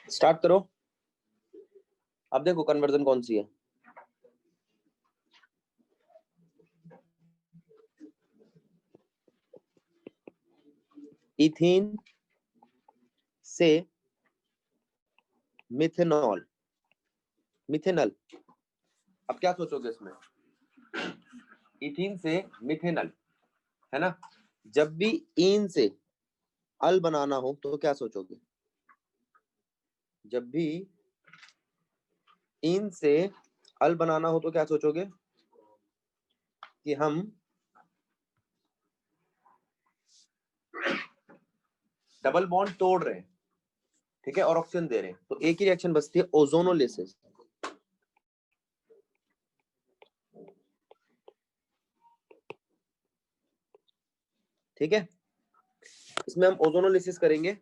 Start करो। अब देखो कन्वर्जन कौन सी है। इथीन से मिथेनॉल, मिथेनल। अब क्या सोचोगे इसमें? इथीन से मिथेनल है ना। जब भी इन से अल बनाना हो तो क्या सोचोगे? जब भी इन से अल बनाना हो तो क्या सोचोगे? कि हम डबल बॉन्ड तोड़ रहे हैं, ठीक है, और ऑक्सीजन दे रहे हैं, तो एक ही रिएक्शन बचती है, ओजोनोलिसिस। ठीक है, इसमें हम ओजोनोलिसिस करेंगे।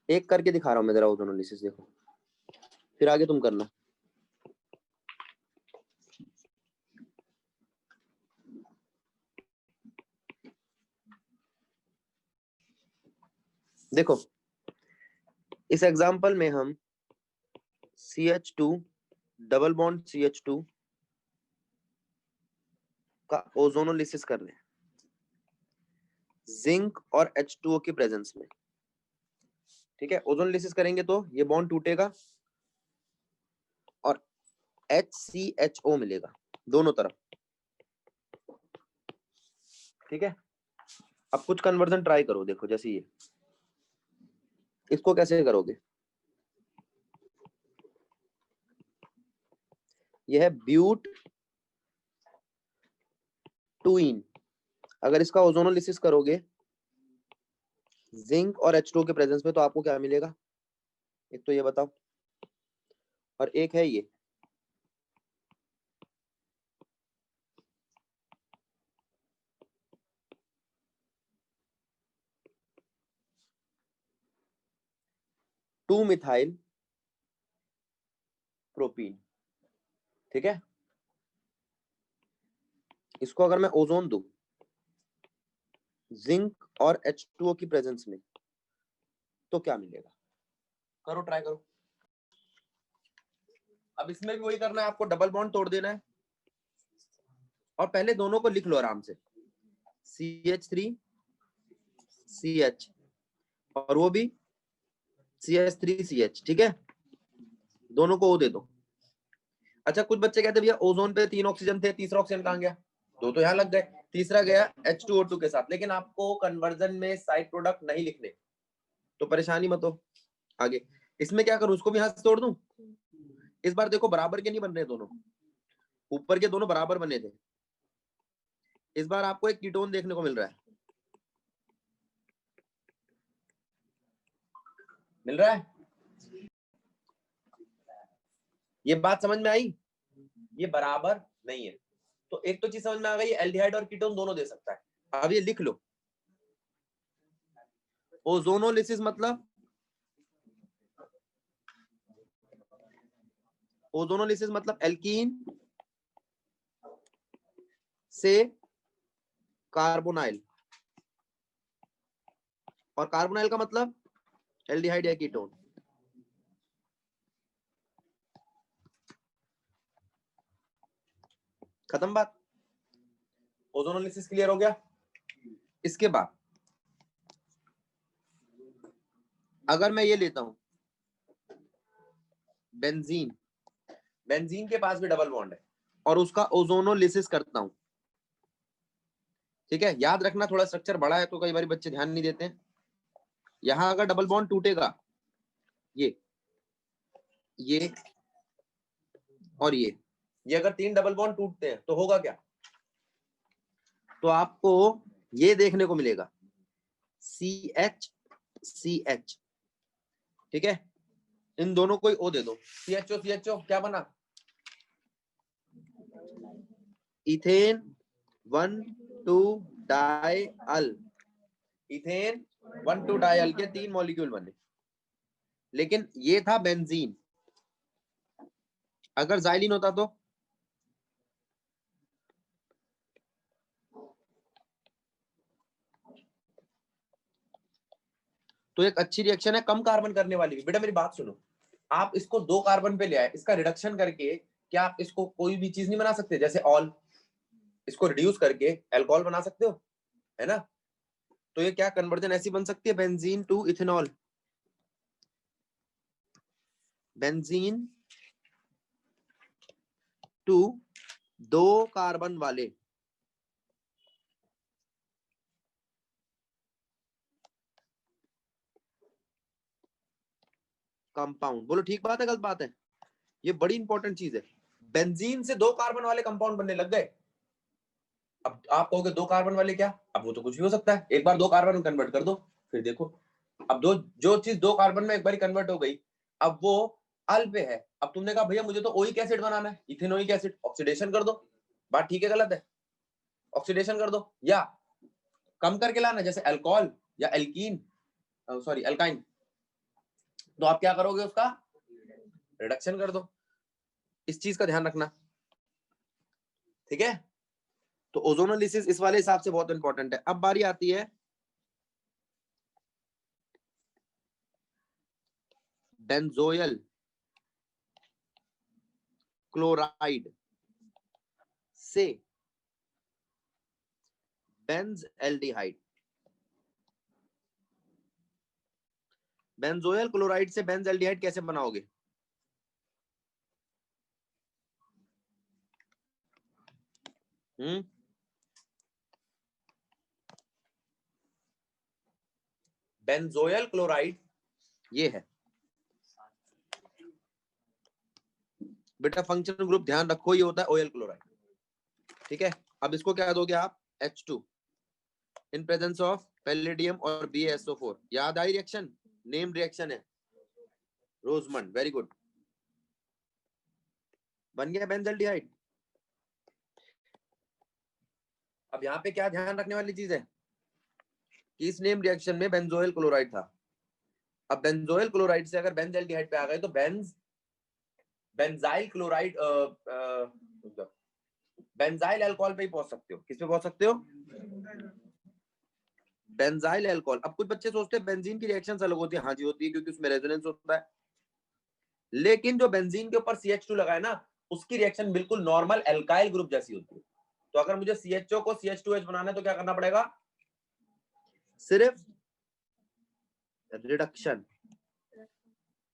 एक करके दिखा रहा हूं मैं जरा ओजोनोलिसिस, देखो, फिर आगे तुम करना। देखो इस एग्जांपल में हम CH2 डबल बॉन्ड CH2 का ओजोनोलिसिस कर रहे हैं जिंक और H2O की प्रेजेंस में। ठीक है, ओजोनोलिसिस करेंगे तो ये बॉन्ड टूटेगा और HCHO मिलेगा दोनों तरफ। ठीक है, अब कुछ कन्वर्जन ट्राई करो। देखो जैसे ये, इसको कैसे करोगे? यह है ब्यूट टूइन। अगर इसका ओजोनोलिसिस करोगे जिंक और H2O के प्रेजेंस में तो आपको क्या मिलेगा? एक तो ये बताओ, और एक है ये। Two methyl propene. ठीक है, इसको अगर मैं ओजोन दूं जिंक और H2O की प्रेजेंस में तो क्या मिलेगा? करो, ट्राई करो। अब इसमें भी वही करना है, आपको डबल बॉन्ड तोड़ देना है और पहले दोनों को लिख लो आराम से, CH3CH और वो भी CH3CH। ठीक है, दोनों को O दे दो। अच्छा, कुछ बच्चे कहते भैया ओजोन पे 3 ऑक्सीजन थे, तीसरा ऑक्सीजन कहाँ गया? 2 तो यहाँ लग गए, तीसरा गया H2O2 के साथ। लेकिन आपको कन्वर्जन में साइड प्रोडक्ट नहीं लिखने, तो परेशानी मत हो। आगे इसमें क्या करूं, उसको भी हाथ से तोड़ दूं? इस बार देखो बराबर के नहीं बन रहे दोनों, ऊपर के दोनों बराबर बने थे, इस बार आपको एक कीटोन देखने को मिल रहा है। मिल रहा है? ये बात समझ में आई? ये बराबर नहीं है, तो एक तो चीज समझ में आ गई, एल्डिहाइड और कीटोन दोनों दे सकता है। अब ये लिख लो, ओजोनोलिसिस मतलब, ओजोनोलिसिस मतलब एल्कीन से कार्बोनाइल, और कार्बोनाइल का मतलब एल्डिहाइड या कीटोन। खत्म बात, ओजोनोलिसिस क्लियर हो गया। इसके बाद अगर मैं ये लेता हूं बेंजीन, बेंजीन के पास भी डबल बॉन्ड है और उसका ओजोनोलिसिस करता हूं। ठीक है, याद रखना थोड़ा स्ट्रक्चर बड़ा है तो कई बार बच्चे ध्यान नहीं देते हैं। यहां अगर डबल बॉन्ड टूटेगा, ये और ये अगर 3 डबल बॉन्ड टूटते हैं तो होगा क्या? तो आपको ये देखने को मिलेगा CH ठीक है, इन दोनों को O दे दो। CHO क्या बना? इथेन 1,2 डाइअल। इथेन 1,2 डाइअल के 3 मॉलिक्यूल बने, लेकिन ये था बेंजीन। अगर जाइलिन होता तो तो एक अच्छी रिएक्शन है कम कार्बन करने वाली भी। बेटा मेरी बात सुनो, आप इसको 2 कार्बन पे ले आए, इसका रिडक्शन करके क्या आप इसको कोई भी चीज नहीं बना सकते? जैसे ऑल, इसको रिड्यूस करके अल्कोहल बना सकते हो, है ना? तो ये क्या कन्वर्जन ऐसी बन सकती है, benzene to ethanol, benzene to 2 carbon वाले कंपाउंड। बोलो ठीक बात है गलत बात है? ये बड़ी इंपॉर्टेंट चीज है। बेंजीन से 2 कार्बन वाले कंपाउंड बनने लग गए। अब आप कहोगे 2 कार्बन वाले क्या? अब वो तो कुछ भी हो सकता है, एक बार 2 कार्बन में कन्वर्ट कर दो, फिर देखो। अब जो चीज 2 कार्बन में एक बार कन्वर्ट हो गई, अब वो अल पे है। अब तुमने कहा भैया मुझे तो ओइक एसिड बनाना है, इथेनोइक एसिड, ऑक्सीडेशन कर दो। बात ठीक है गलत है? ऑक्सीडेशन कर दो, या कम करके लाना जैसे अल्कोहल या एल्कीन, सॉरी अल्काइन, तो आप क्या करोगे, उसका रिडक्शन कर दो। इस चीज का ध्यान रखना, ठीक है? तो ओजोनोलिसिस इस वाले हिसाब से बहुत इंपॉर्टेंट है। अब बारी आती है बेंजोयल क्लोराइड से बेंज एल्डिहाइड। बेंजोयल क्लोराइड से बेंज एल्डिहाइड कैसे बनाओगे? बेंजोयल क्लोराइड ये है बेटा, फंक्शनल ग्रुप ध्यान रखो, ये होता है ओएल क्लोराइड, ठीक है? अब इसको क्या दोगे आप, H2 in presence of palladium और BaSO4। याद आई रिएक्शन? नेम रिएक्शन है रोजमंड, वेरी गुड, बन गया बेंजल्डिहाइड। अब यहाँ पे क्या ध्यान रखने वाली चीज है कि इस नेम रिएक्शन में बेंजोइल क्लोराइड था। अब बेंजोइल क्लोराइड से अगर बेंजल्डिहाइड पे आ गए तो बेंजाइल क्लोराइड, बेंजाइल अल्कोहल पे ही पहुंच सकते हो। किस पे पहुंच सकते हो? Benzyl alcohol. अब कुछ बच्चे सोचते हैं बेंजीन की रिएक्शन अलग होती है। हाँ जी होती है, क्योंकि उसमें रेजोनेंस होता है। लेकिन जो बेंजीन के ऊपर CH2 लगा है ना, उसकी रिएक्शन बिल्कुल नॉर्मल एल्काइल ग्रुप जैसी होती है। तो अगर मुझे CHO को CH2H बनाना है तो क्या करना पड़ेगा? सिर्फ रिडक्शन।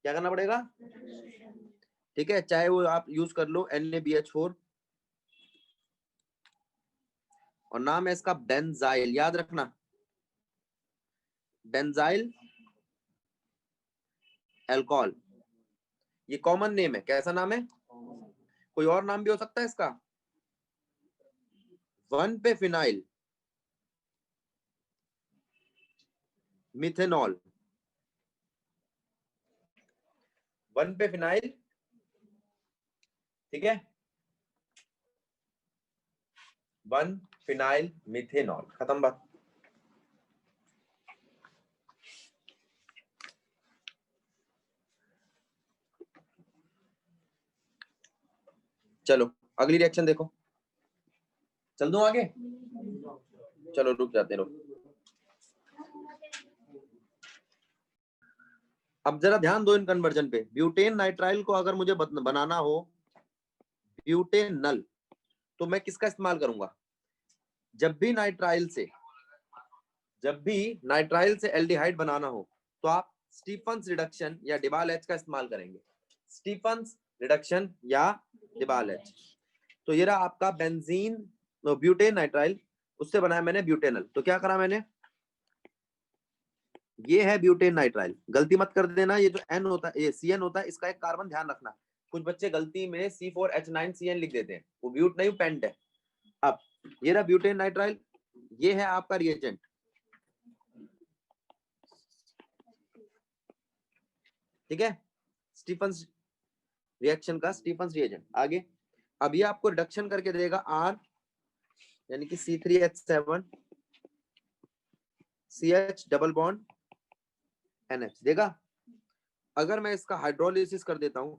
क्या करना पड़ेगा? ठीक है, चाहे वो आप यूज कर लो NaBH4 और नाम है इसका बेंजाइल, याद रखना, बेंजाइल अल्कोहल। ये कॉमन नेम है। कैसा नाम है? कोई और नाम भी हो सकता है इसका। 1 पे फिनाइल मिथेनॉल, 1 पे फिनाइल, ठीक है, 1 फिनाइल मिथेनॉल, खत्म बात। चलो अगली रिएक्शन देखो, चल दूं आगे? चलो रुक जाते रहो। अब जरा ध्यान दो इन कन्वर्जन पे। ब्यूटेन नाइट्राइल को अगर मुझे बनाना हो ब्यूटेनल, तो मैं किसका इस्तेमाल करूंगा? जब भी नाइट्राइल से एल्डिहाइड बनाना हो तो आप स्टीफन्स रिडक्शन या डिबाल एच का इस्तेमाल करेंगे। स्टीफन्स रिडक्शन या डिबाल एच। तो ये रहा आपका बेंजीन, ब्यूटेन नाइट्राइल, उससे बनाया मैंने ब्यूटेनल। तो क्या करा मैंने, ये है ब्यूटेन नाइट्राइल। गलती मत कर देना, ये जो N होता है, ये CN होता है, इसका एक कार्बन ध्यान रखना। कुछ बच्चे गलती में C4H9CN लिख देते हैं, वो ब्यूट नहीं, पेंट है। अब ये रहा ब्यूटेन नाइट्राइल, ये है आपका रिएजेंट, ठीक है, स्टीफन्स रिएक्शन का स्टीफन्स रिएजेंट। आगे अब ये आपको रिडक्शन करके देगा R, यानी कि C3H7 CH double bond NH देगा। अगर मैं इसका हाइड्रोलिसिस कर देता हूं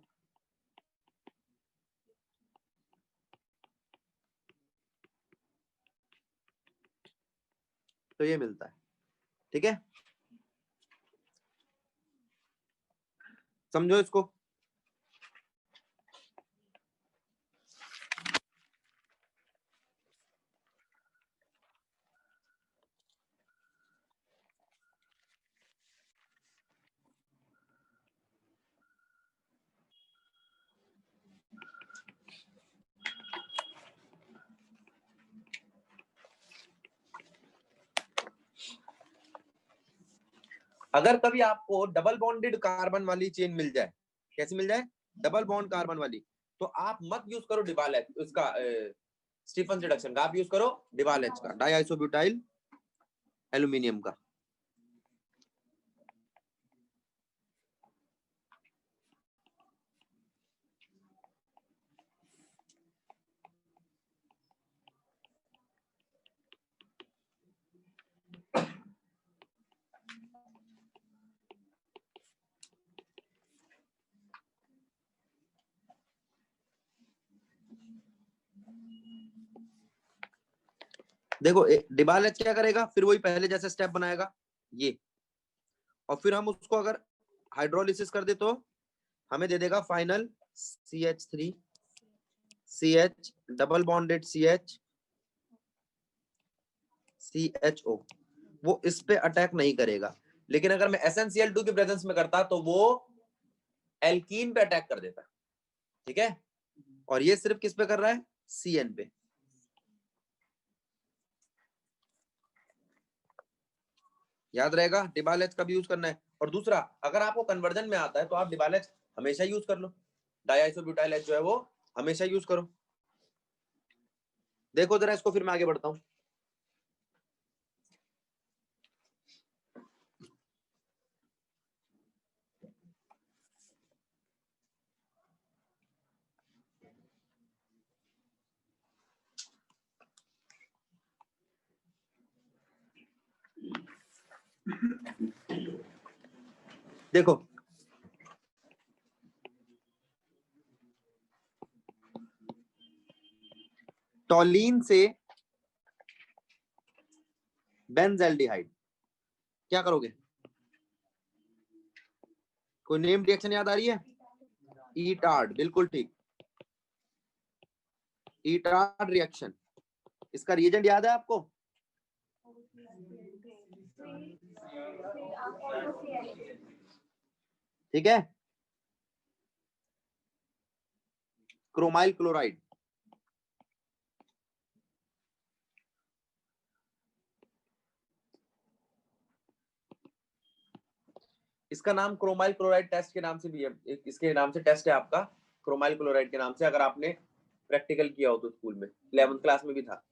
तो ये मिलता है, ठीक है। समझो इसको। अगर कभी आपको डबल बॉन्डेड कार्बन वाली चेन मिल जाए, कैसी मिल जाए, डबल बॉन्ड कार्बन वाली, तो आप मत यूज करो डिबाल उसका स्टीफन रिडक्शन का, आप यूज करो डिबाल एच का, डाइआइसोब्यूटाइल एल्यूमिनियम का। देखो डिबाल एच क्या करेगा, फिर वही पहले जैसे स्टेप बनाएगा ये, और फिर हम उसको अगर हाइड्रोलिसिस कर दे तो हमें दे देगा final CH3 CH double bonded CH CHO। वो इस पे अटैक नहीं करेगा, लेकिन अगर मैं SnCl2 की प्रेजेंस में करता तो वो एल्कीन पे अटैक कर देता। ठीक है, और ये सिर्फ किस पे कर रहा है, CN पे। याद रहेगा, डिबाल एच कब यूज करना है। और दूसरा, अगर आपको कन्वर्जन में आता है तो आप डिबाल एच हमेशा यूज कर लो, डाइआइसोब्यूटाइल एच जो है वो हमेशा यूज करो। देखो जरा इसको, फिर मैं आगे बढ़ता हूं। देखो टॉलीन से बेंजल्डिहाइड क्या करोगे, कोई नेम रिएक्शन याद आ रही है, ईटार्ड, बिल्कुल ठीक, ईटार्ड रिएक्शन। इसका रिएजेंट याद है आपको, ठीक है, क्रोमाइल क्लोराइड। इसका नाम क्रोमाइल क्लोराइड टेस्ट के नाम से भी है, इसके नाम से टेस्ट है आपका, क्रोमाइल क्लोराइड के नाम से, अगर आपने प्रैक्टिकल किया हो तो स्कूल में 11th क्लास में भी था।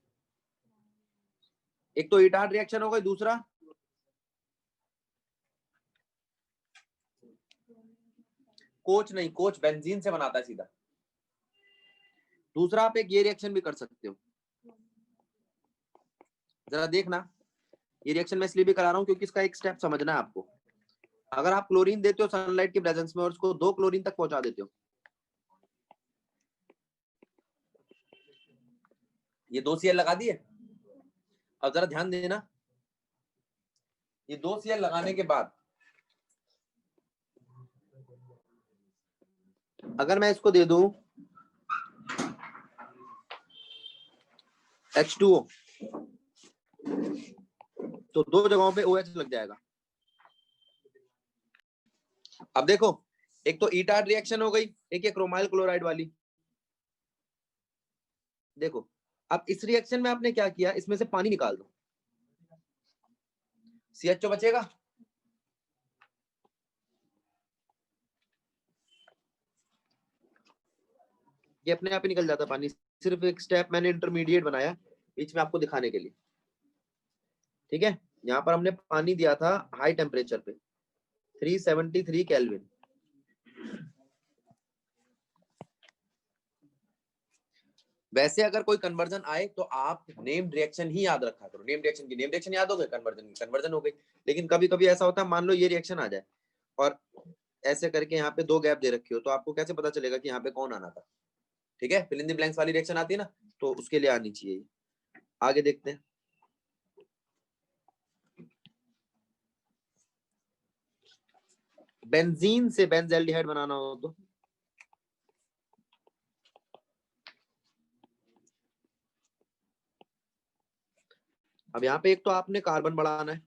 एक तो ईटार्ड रिएक्शन हो गई, दूसरा कोच नहीं, कोच बेंजीन से बनाता है सीधा। दूसरा आप एक ये रिएक्शन भी कर सकते हो, जरा देखना, ये रिएक्शन मैं इसलिए भी करा रहा हूं क्योंकि इसका एक स्टेप समझना है आपको। अगर आप क्लोरीन देते हो सनलाइट की प्रेजेंस में और उसको 2 क्लोरीन तक पहुंचा देते हो, ये 2 Cl लगा दिए। अब जरा ध्यान देना, ये 2 Cl लगाने के बाद अगर मैं इसको दे दूं H2O, तो 2 जगहों पे OH लग जाएगा। अब देखो, एक तो ईटार्ड रिएक्शन हो गई, एक ये क्रोमाइल क्लोराइड वाली। देखो अब इस रिएक्शन में आपने क्या किया, इसमें से पानी निकाल दो, CHO बचेगा। ये अपने आप ही निकल जाता पानी, सिर्फ एक स्टेप मैंने इंटरमीडिएट बनाया बीच में आपको दिखाने के लिए। ठीक है, यहाँ पर हमने पानी दिया था हाई टेम्परेचर पे 373 केल्विन। वैसे अगर कोई कन्वर्जन आए तो आप नेम्ड रिएक्शन ही याद रखा करो, नेम्ड रिएक्शन की नेम रिएक्शन याद हो गए, कन्वर्जन की कन्वर्जन हो गई। लेकिन कभी कभी ऐसा होता है, मान लो ये रिएक्शन आ जाए और ऐसे करके यहाँ पे 2 गैप दे रखी हो, तो आपको कैसे पता चलेगा कि यहाँ पे कौन आना था। ठीक है, फिल इन द ब्लैंक्स वाली रिएक्शन आती है ना, तो उसके लिए आनी चाहिए। आगे देखते हैं। बेंजीन से बेंजल्डिहाइड बनाना हो तो अब यहाँ पे एक तो आपने कार्बन बढ़ाना है,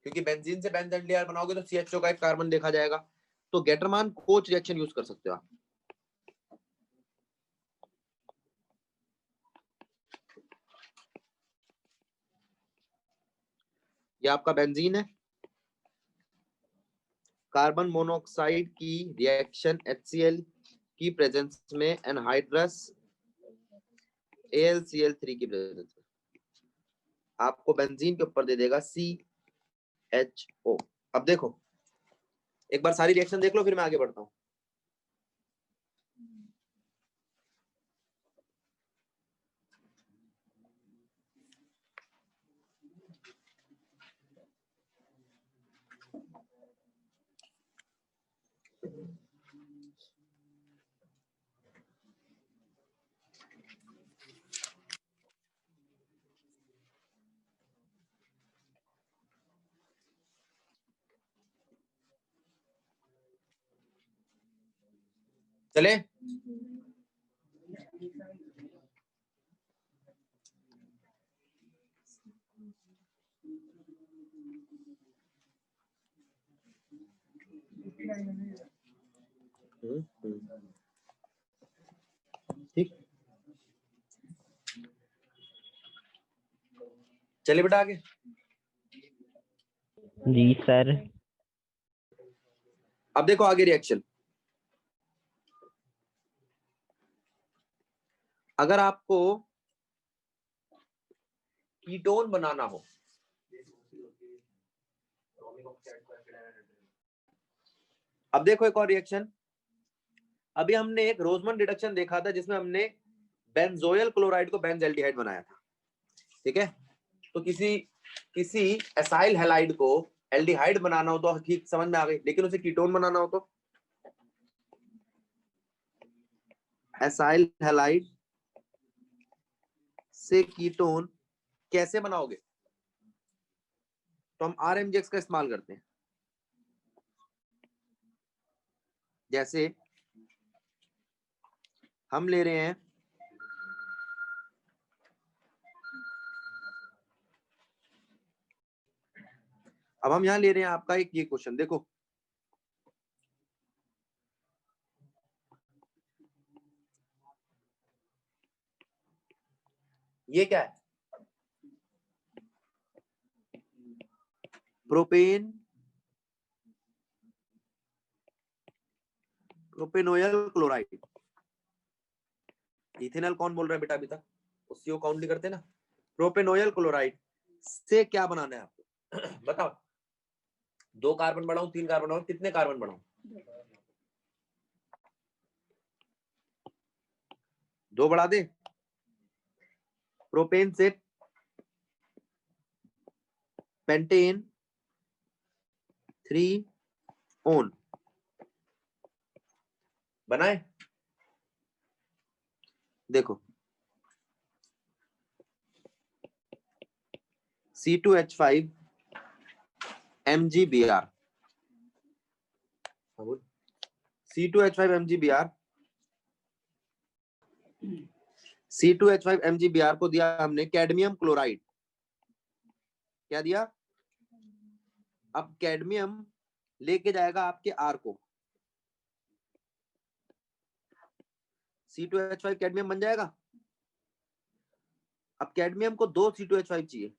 क्योंकि बेंजीन से बेंजल्डिहाइड बनाओगे तो CHO का एक कार्बन देखा जाएगा, तो गेटरमान कोच रिएक्शन यूज कर सकते हो आप। ये आपका बेंजीन है, कार्बन मोनोऑक्साइड की रिएक्शन HCl की प्रेजेंस में एनहाइड्रस AlCl3 की प्रेजेंस में आपको बेंजीन के ऊपर दे देगा CHO। अब देखो एक बार सारी रिएक्शन देख लो, फिर मैं आगे बढ़ता हूं। चले ठीक, चलिए बेटा आगे। जी सर। अब देखो आगे रिएक्शन, अगर आपको कीटोन बनाना हो, अब देखो एक और रिएक्शन, अभी हमने एक रोजमन रिडक्शन देखा था जिसमें हमने बेंजोयल क्लोराइड को बेंजल्डिहाइड बनाया था, ठीक है। तो किसी एसाइल हैलाइड को एल्डिहाइड बनाना हो तो ठीक समझ में आ गई, लेकिन उसे कीटोन बनाना हो तो एसाइल हैलाइड से कीटोन कैसे बनाओगे, तो हम RMGX का इस्तेमाल करते हैं। जैसे हम ले रहे हैं अब हम यहां ले रहे हैं आपका एक ये क्वेश्चन देखो, ये क्या है, प्रोपेनोयल क्लोराइड। इथेनॉल कौन बोल रहा है बेटा अभी तक, उसको काउंट नहीं करते ना। प्रोपेनोयल क्लोराइड से क्या बनाना है आपको बताओ, 2 कार्बन बढ़ाऊं 3 कार्बन बढ़ाऊं, कितने कार्बन बढ़ाऊं, 2 बढ़ा दे। प्रोपेन से पेंटेन 3 ओन बनाए, देखो C2H5 MgBr, C2H5 MgBr, C2H5 MgBr को दिया हमने कैडमियम क्लोराइड, क्या दिया, अब कैडमियम लेके जाएगा आपके R को, C2H5 कैडमियम बन जाएगा। अब कैडमियम को 2 C2H5 चाहिए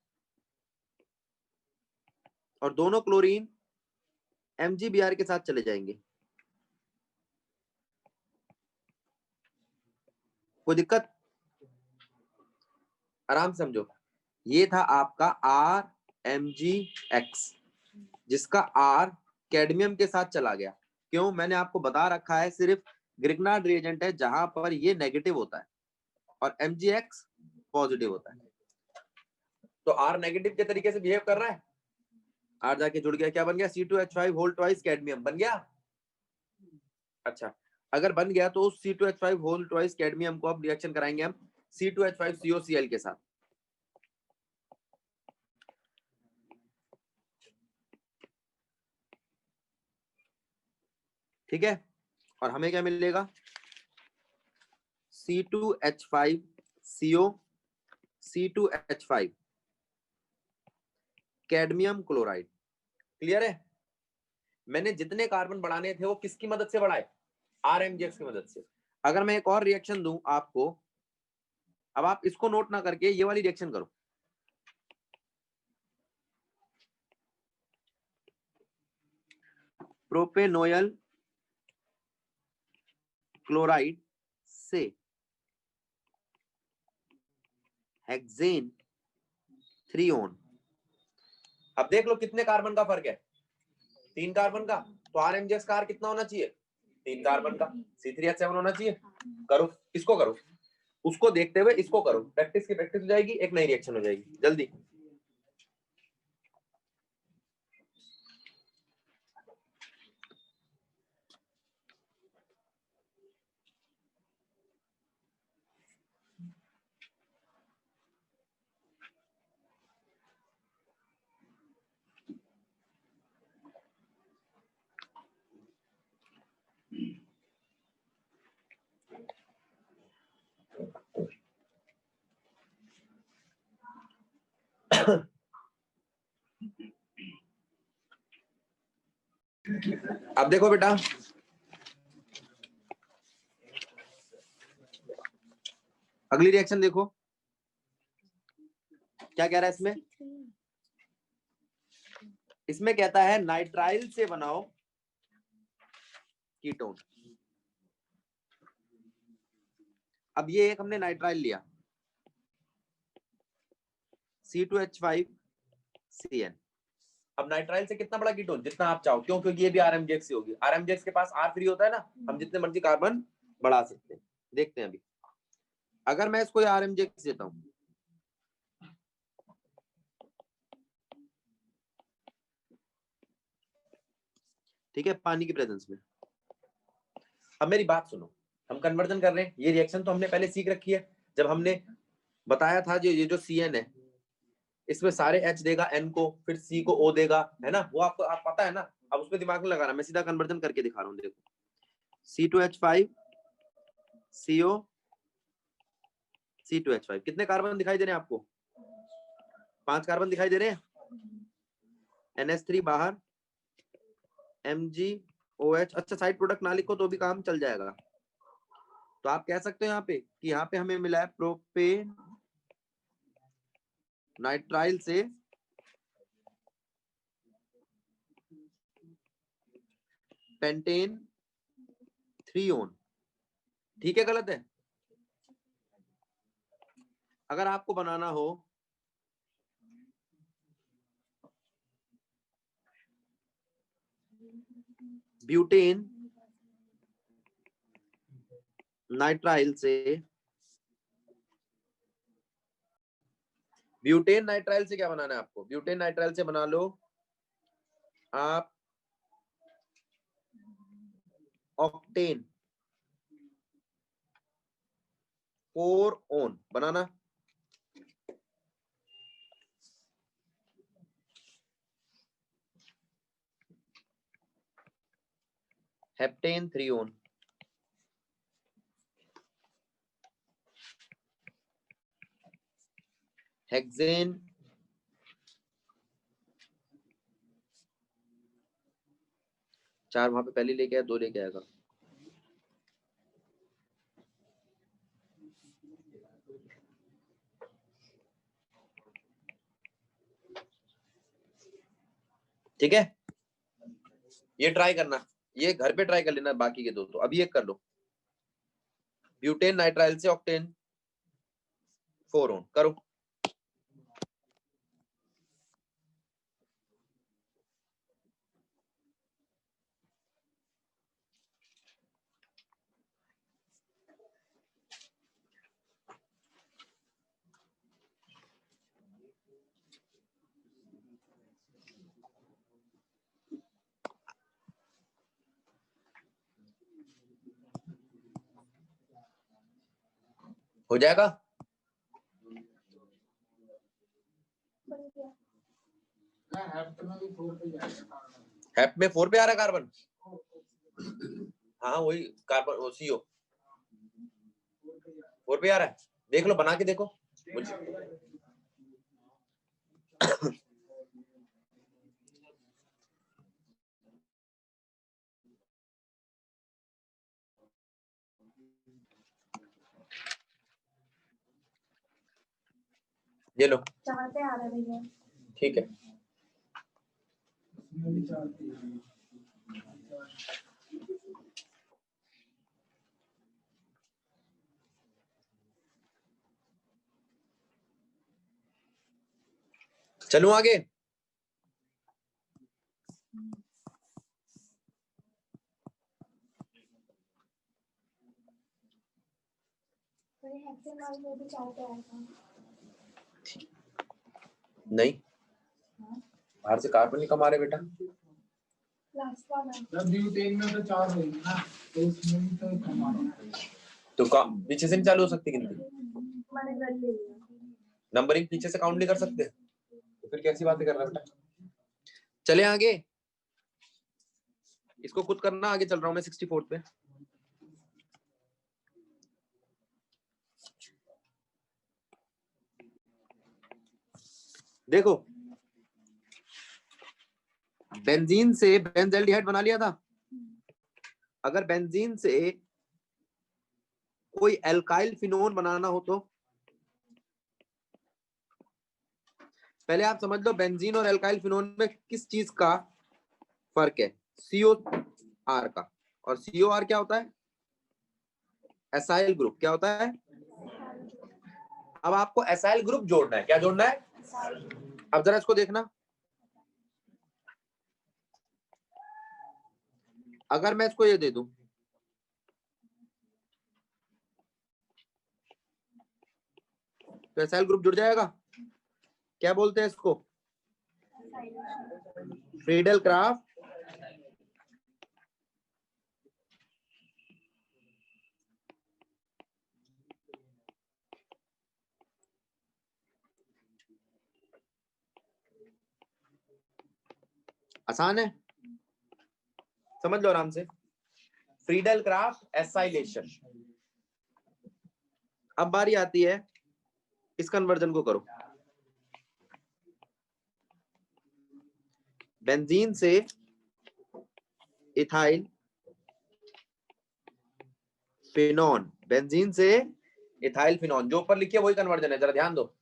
और दोनों क्लोरीन MgBr के साथ चले जाएंगे, कोई दिक्कत, आराम समझो। ये था आपका RMgX जिसका R कैडमियम के साथ चला गया। क्यों, मैंने आपको बता रखा है सिर्फ ग्रिग्नार्ड रिएजेंट है जहां पर ये नेगेटिव होता है और MgX पॉजिटिव होता है, तो R नेगेटिव के तरीके से बिहेव कर रहा है, R जाके जुड़ गया, क्या बन गया, C2H5 होल ट्वाइस कैडमियम बन गया। अच्छा, अगर बन गया तो उस C2H5 होल ट्वाइस कैडमियम को अब रिएक्शन कराएंगे हम C2H5COCl के साथ, ठीक है, और हमें क्या मिलेगा, C2H5CO C2H5 cadmium chloride. Clear है? मैंने जितने कार्बन बढ़ाने थे वो किसकी मदद से बढ़ाए, RMGX की मदद से। अगर मैं एक और रिएक्शन दूं आपको, अब आप इसको नोट ना करके ये वाली रिएक्शन करो, प्रोपेनोयल क्लोराइड से हेक्सेन 3 अब देख लो कितने कार्बन का फर्क है, 3 कार्बन का। तो RMGX का R कितना होना चाहिए, 3 कार्बन का, C3H7 होना चाहिए। करो, इसको करो, उसको देखते हुए इसको करो, प्रैक्टिस की प्रैक्टिस हो जाएगी, एक नई रिएक्शन हो जाएगी। जल्दी अब देखो बेटा, अगली रिएक्शन देखो क्या कह रहा है इसमें। इसमें कहता है नाइट्राइल से बनाओ कीटोन। अब ये एक हमने नाइट्राइल लिया, C2H5CN। अब नाइट्राइल से कितना बड़ा कीटोन, जितना आप चाहो। क्यों? क्योंकि ये भी RMGX से होगी। RMGX के पास R फ्री होता है ना, हम जितने मर्जी कार्बन बढ़ा सकते हैं। देखते हैं अभी, अगर मैं इसको RMGX देता हूं, ठीक है, पानी की प्रेजेंस में। अब मेरी बात सुनो, हम कन्वर्जन कर रहे हैं, ये रिएक्शन तो हमने पहले सीख रखी है। जब हमने बताया था जो ये जो CN है, इसमें सारे H देगा N को, फिर C को O देगा, है ना, वो आपको आप पता है ना। अब उसमें दिमाग में लगा रहा, मैं सीधा कन्वर्जन करके दिखा रहा हूँ। देखो, C2H5CO C2H5 कितने कार्बन दिखाई दे रहे हैं आपको, 5 कार्बन दिखाई दे रहे हैं। NH3 बाहर, MgOH। अच्छा, साइड प्रोडक्ट ना लिखो तो भी काम चल जाएगा। तो आप कह सकते हो यहाँ पे कि यहाँ पे हमें मिला है प्रोपेन नाइट्राइल से पेंटेन 3 ठीक है, गलत है? अगर आपको बनाना हो ब्यूटेन नाइट्राइल से, ब्यूटेन नाइट्राइल से क्या बनाना है आपको, ब्यूटेन नाइट्राइल से बना लो आप ऑक्टेन 4 बनाना। हेप्टेन 3 हेक्सेन 4 वहां पे पहले लेके आया, 2 लेके आएगा। ठीक है, ये ट्राई करना, ये घर पे ट्राई कर लेना बाकी के 2। तो अभी एक कर लो, ब्यूटेन नाइट्राइल से ऑक्टेन 4 करो। हो जाएगा? हैप में 4 पे आ रहा है कार्बन। हाँ वही कार्बन CO 4 पे आ रहा है, देख लो बना के देखो मुझे। ये लो 4 पे आ रहा है भैया। ठीक है। चलो आगे। हेक्सेनॉल में भी 4 पे आएगा। नहीं बाहर से कार्बन नहीं कमा रहे बेटा। लास्ट वाला जब ब्यूटेन में तो 4 होगी ना, तो उसमें भी तो कम आ रहा है। तो पीछे से नहीं चालू हो सकती गिनती, मैंने कर लिया। नंबरिंग पीछे से काउंट नहीं कर सकते, तो फिर कैसी बातें कर रहा है बेटा। चले आगे, इसको खुद करना। आगे चल रहा हूं मैं 64 पे। देखो बेंजीन से बेंजल्डिहाइड बना लिया था। अगर बेंजीन से कोई एल्काइल फिनोन बनाना हो तो पहले आप समझ लो बेंजीन और एल्काइल फिनोन में किस चीज का फर्क है। COR का। और COR क्या होता है? Acyl group. क्या होता है? अब आपको एसाइल ग्रुप जोड़ना है। क्या जोड़ना है? अब जरा इसको देखना, अगर मैं इसको ये दे दूं तो एसाइल ग्रुप जुड़ जाएगा। क्या बोलते हैं इसको? फ्रीडल क्राफ्ट आसान है, समझ लो आराम से। Friedel Crafts acylation. अब बारी आती है इस कन्वर्जन को करो। बेंजीन से इथाइल फिनोन, बेंजीन से इथाइल फिनोन, जो ऊपर लिखी है वही कन्वर्जन है, जरा ध्यान दो।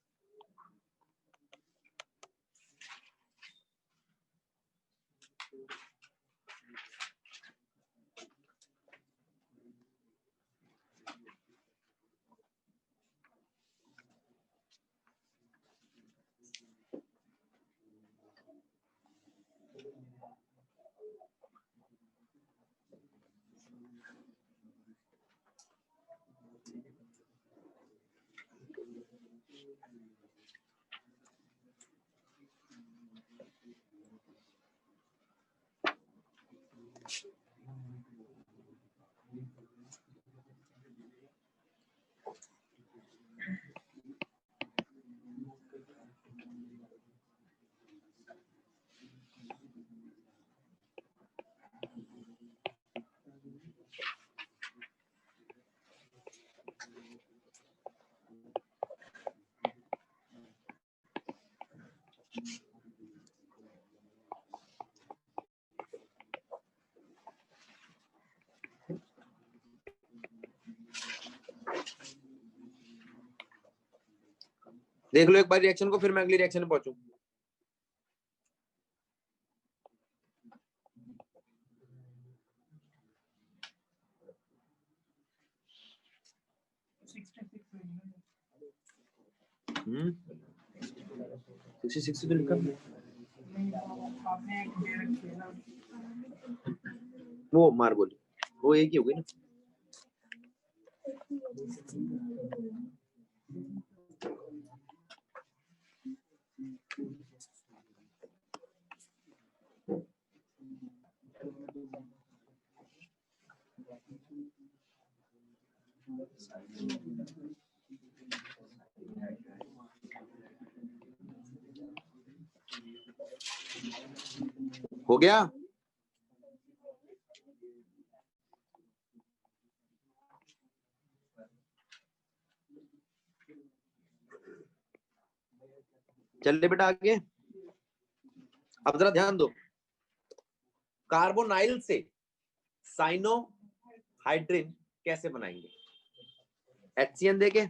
देख लो एक बार रिएक्शन को, फिर मैं अगली रिएक्शन में पहुंचू। हम्म 66 तो लिखा है। आपने एक दे रखी है ना, वो मार बोली, वो एक ही हो गई ना। हो गया? चलिए बेटा आगे। अब जरा ध्यान दो, कार्बोनाइल से साइनोहाइड्रिन कैसे बनाएंगे? HCN देके,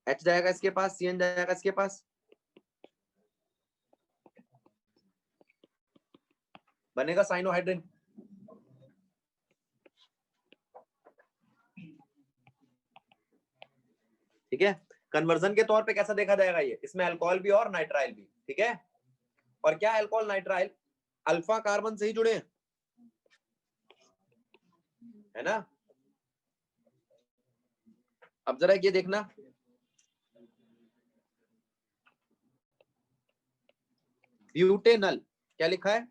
H जाएगा इसके पास, CN जाएगा इसके पास, बनेगा साइनोहाइड्रिन। ठीक है, कन्वर्जन के तौर पे कैसा देखा जाएगा ये? इसमें अल्कोहल भी और नाइट्राइल भी। ठीक है, और क्या अल्कोहल नाइट्राइल अल्फा कार्बन से ही जुड़े हैं, है ना? अब जरा ये देखना, ब्यूटेनल क्या लिखा है?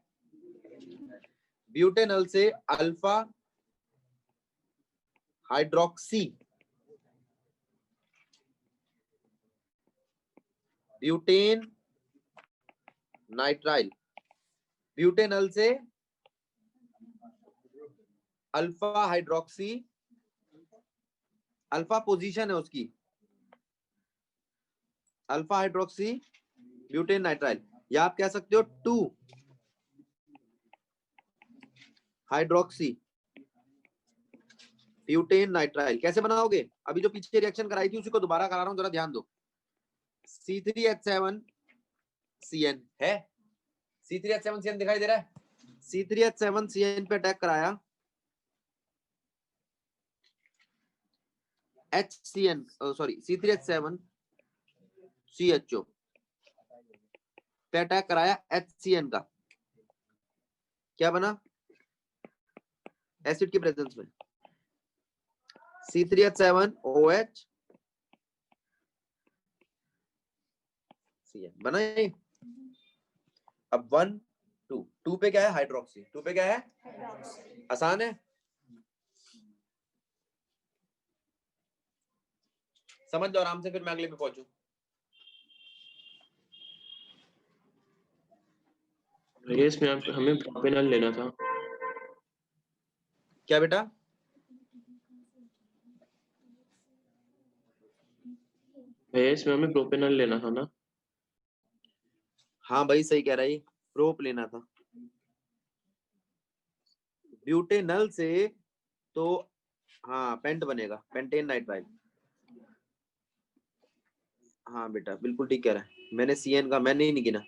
ब्यूटेनल से alpha hydroxy butane nitrile, butanal से अल्फा हाइड्रोक्सी, अल्फा पोजीशन है उसकी, अल्फा हाइड्रोक्सी ब्यूटेन नाइट्राइल, या आप कह सकते हो 2 हाइड्रोक्सी ब्यूटेन नाइट्राइल। कैसे बनाओगे? अभी जो पीछे रिएक्शन कराई थी उसी को दोबारा करा रहा हूं, जरा ध्यान दो। C3H7CN है, C3H7CN दिखाई दे रहा है? C3H7CN पे अटैक कराया, HCN सॉरी C3H7CHO पे अटैक कराया HCN का, क्या बना? एसिड की प्रेजेंस में C3H7OH CN बना ये। अब 1 2 2 पे क्या है? हाइड्रोक्सी। 2 पे क्या है? आसान है, समझ जाओ आराम से, फिर मैं अगले पे पहुंचू। भैया इसमें हमें प्रोपेनॉल लेना था। क्या बेटा? भैया इसमें हमें प्रोपेनॉल लेना था ना? हाँ भाई सही कह रहा है, प्रोप लेना था। ब्यूटेनल से तो हाँ पेंट बनेगा, पेंटेन नाइट्राइल। हाँ बेटा बिल्कुल ठीक कह रहा है, मैंने CN का मैंने ही नहीं गिना,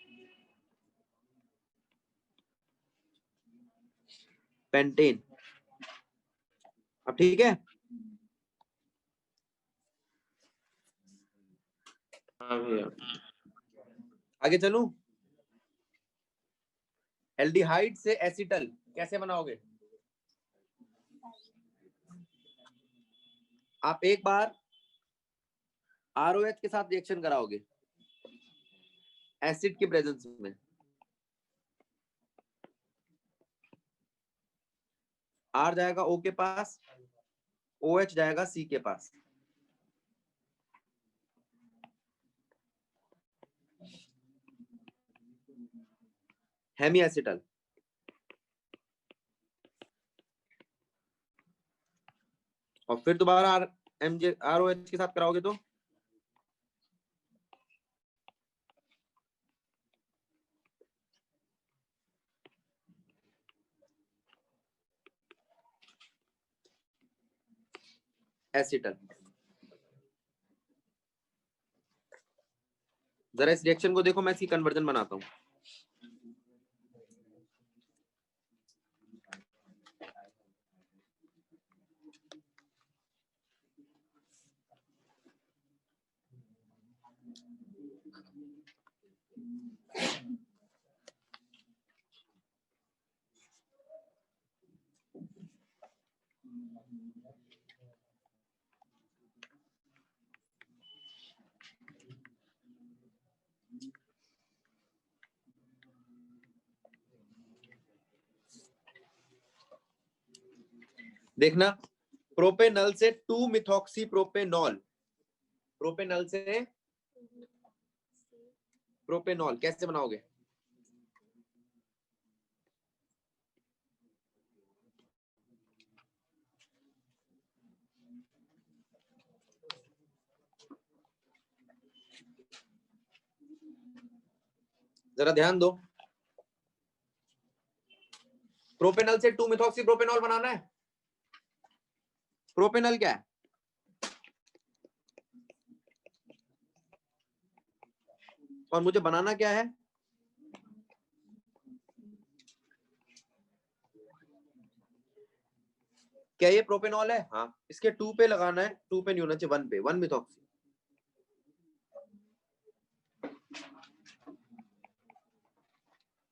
पेंटेन। अब ठीक है, हाँ भैया। आगे चलूं। एल्डिहाइड से एसिटल कैसे बनाओगे? आप एक बार ROH के साथ रिएक्शन कराओगे एसिड की प्रेजेंस में, R जाएगा O के पास, OH जाएगा C के पास, हेमी एसिटल। और फिर दोबारा ROH के साथ कराओगे तो एसिटल। जरा इस रिएक्शन को देखो, मैं इसकी कन्वर्जन बनाता हूं। देखना, प्रोपेनल से 2 मिथॉक्सी प्रोपेनॉल, प्रोपेनल से प्रोपेनॉल कैसे बनाओगे? जरा ध्यान दो, प्रोपेनल से 2 मिथॉक्सी प्रोपेनॉल बनाना है। प्रोपेनल क्या है? और मुझे बनाना क्या है? क्या ये प्रोपेनॉल है? हाँ, इसके 2 पे लगाना है, 2 पे नहीं होना चाहिए, 1 पे, 1 मिथॉक्सी।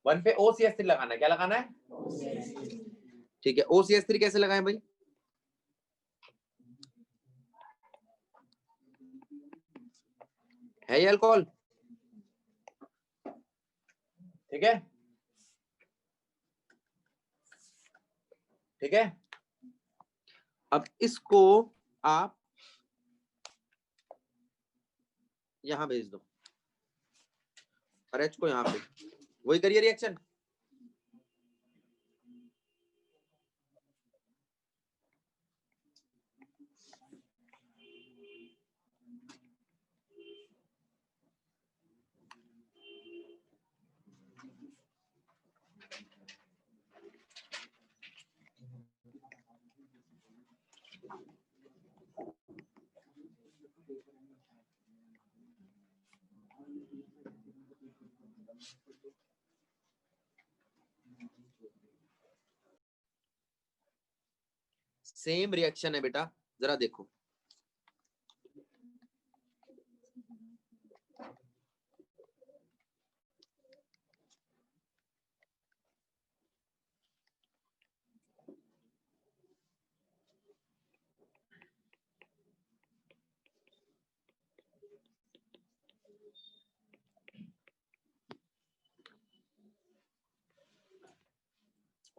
वन पे OCH3 लगाना है। क्या लगाना है? ठीक है, OCH3 कैसे लगाएं भाई? है ये अल्कोहल? ठीक है, ठीक है। अब इसको आप यहां भेज दो और H को यहां पे, वही करिए रिएक्शन। सेम रिएक्शन है बेटा, जरा देखो।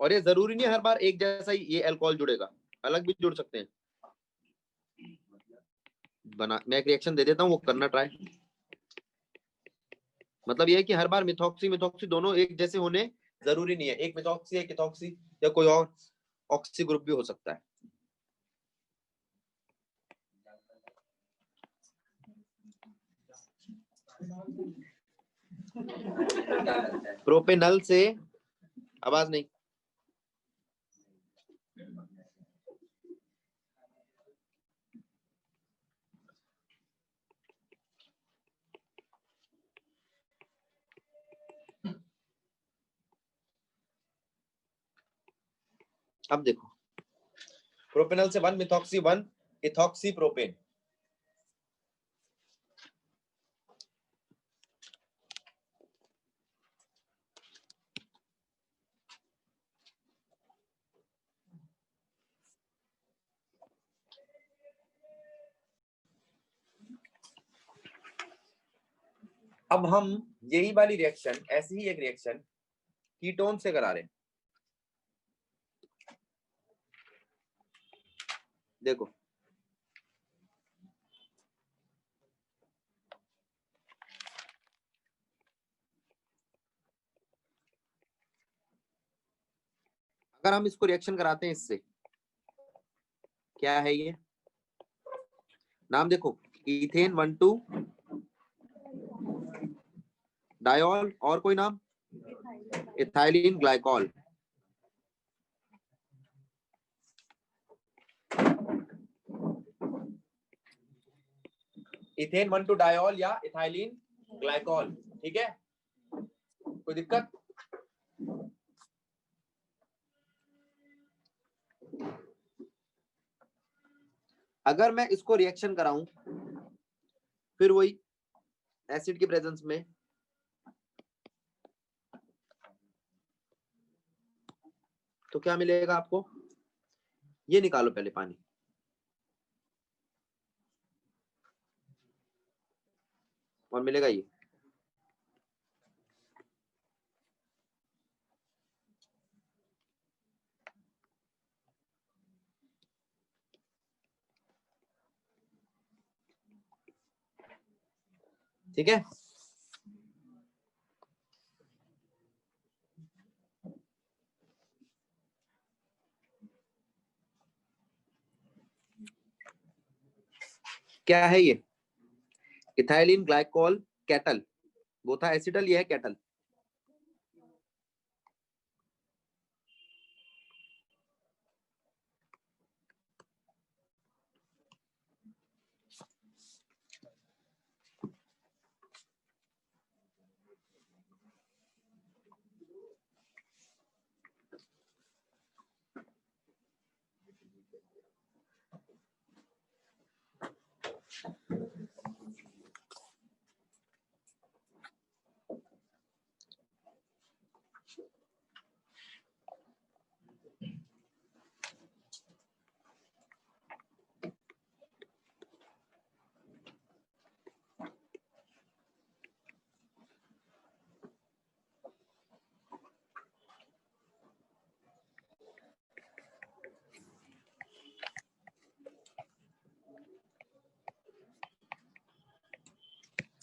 और ये जरूरी नहीं है हर बार एक जैसा ही ये अल्कोहल जुड़ेगा, अलग भी जुड़ सकते हैं। मैं एक रिएक्शन दे देता हूँ, वो करना ट्राई। मतलब ये है कि हर बार मिथॉक्सी मिथॉक्सी दोनों एक जैसे होने जरूरी नहीं है, एक मिथॉक्सी एक इथॉक्सी या कोई और ऑक्सी ग्रुप भी हो सकता है। प्रोपेनल से आवाज नहीं, अब देखो, प्रोपेनल से 1 मिथॉक्सी 1 इथॉक्सी प्रोपेन। अब हम यही वाली रिएक्शन, ऐसी ही एक रिएक्शन कीटोन से करा रहे हैं। देखो, अगर हम इसको रिएक्शन कराते हैं इससे, क्या है ये नाम देखो, इथेन 1,2 डायोल, और कोई नाम? Ethylene glycol. इथेन 1,2 डायोल या इथाइलिन ग्लाइकॉल। ठीक है, कोई दिक्कत? अगर मैं इसको रिएक्शन कराऊं फिर वही एसिड की प्रेजेंस में, तो क्या मिलेगा आपको? ये निकालो पहले पानी। और मिलेगा ये। ठीक है, क्या है ये? इथाइलिन ग्लाइकॉल केटल, वो था एसिटल, ये है केटल।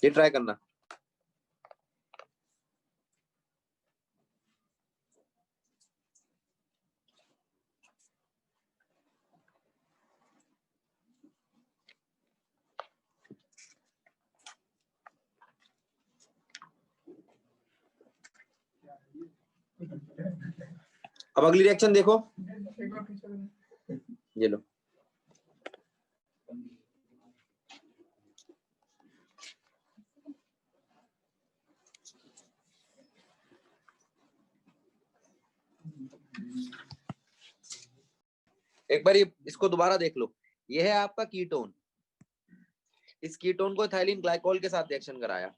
ये ट्राई करना। अब अगली रिएक्शन देखो, एक बार पीछे करो। ये लो। एक बार इसको दोबारा देख लो। ये है आपका कीटोन, इस कीटोन को इथाइलिन ग्लाइकोल के साथ रिएक्शन कराया,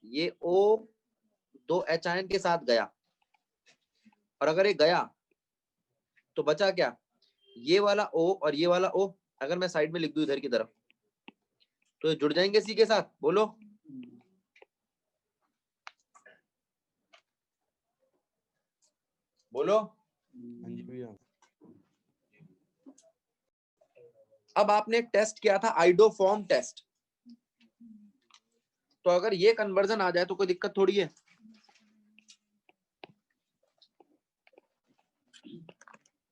ये O 2 H आयन के साथ गया, और अगर ये गया तो बचा क्या, ये वाला O और ये वाला O। अगर मैं साइड में लिख दूं इधर की तरफ तो ये जुड़ जाएंगे C के साथ, बोलो। बोलो। हाँ जी भैया। अब आपने एक टेस्ट किया था आइडोफॉर्म टेस्ट, तो अगर ये कन्वर्जन आ जाए तो कोई दिक्कत थोड़ी है।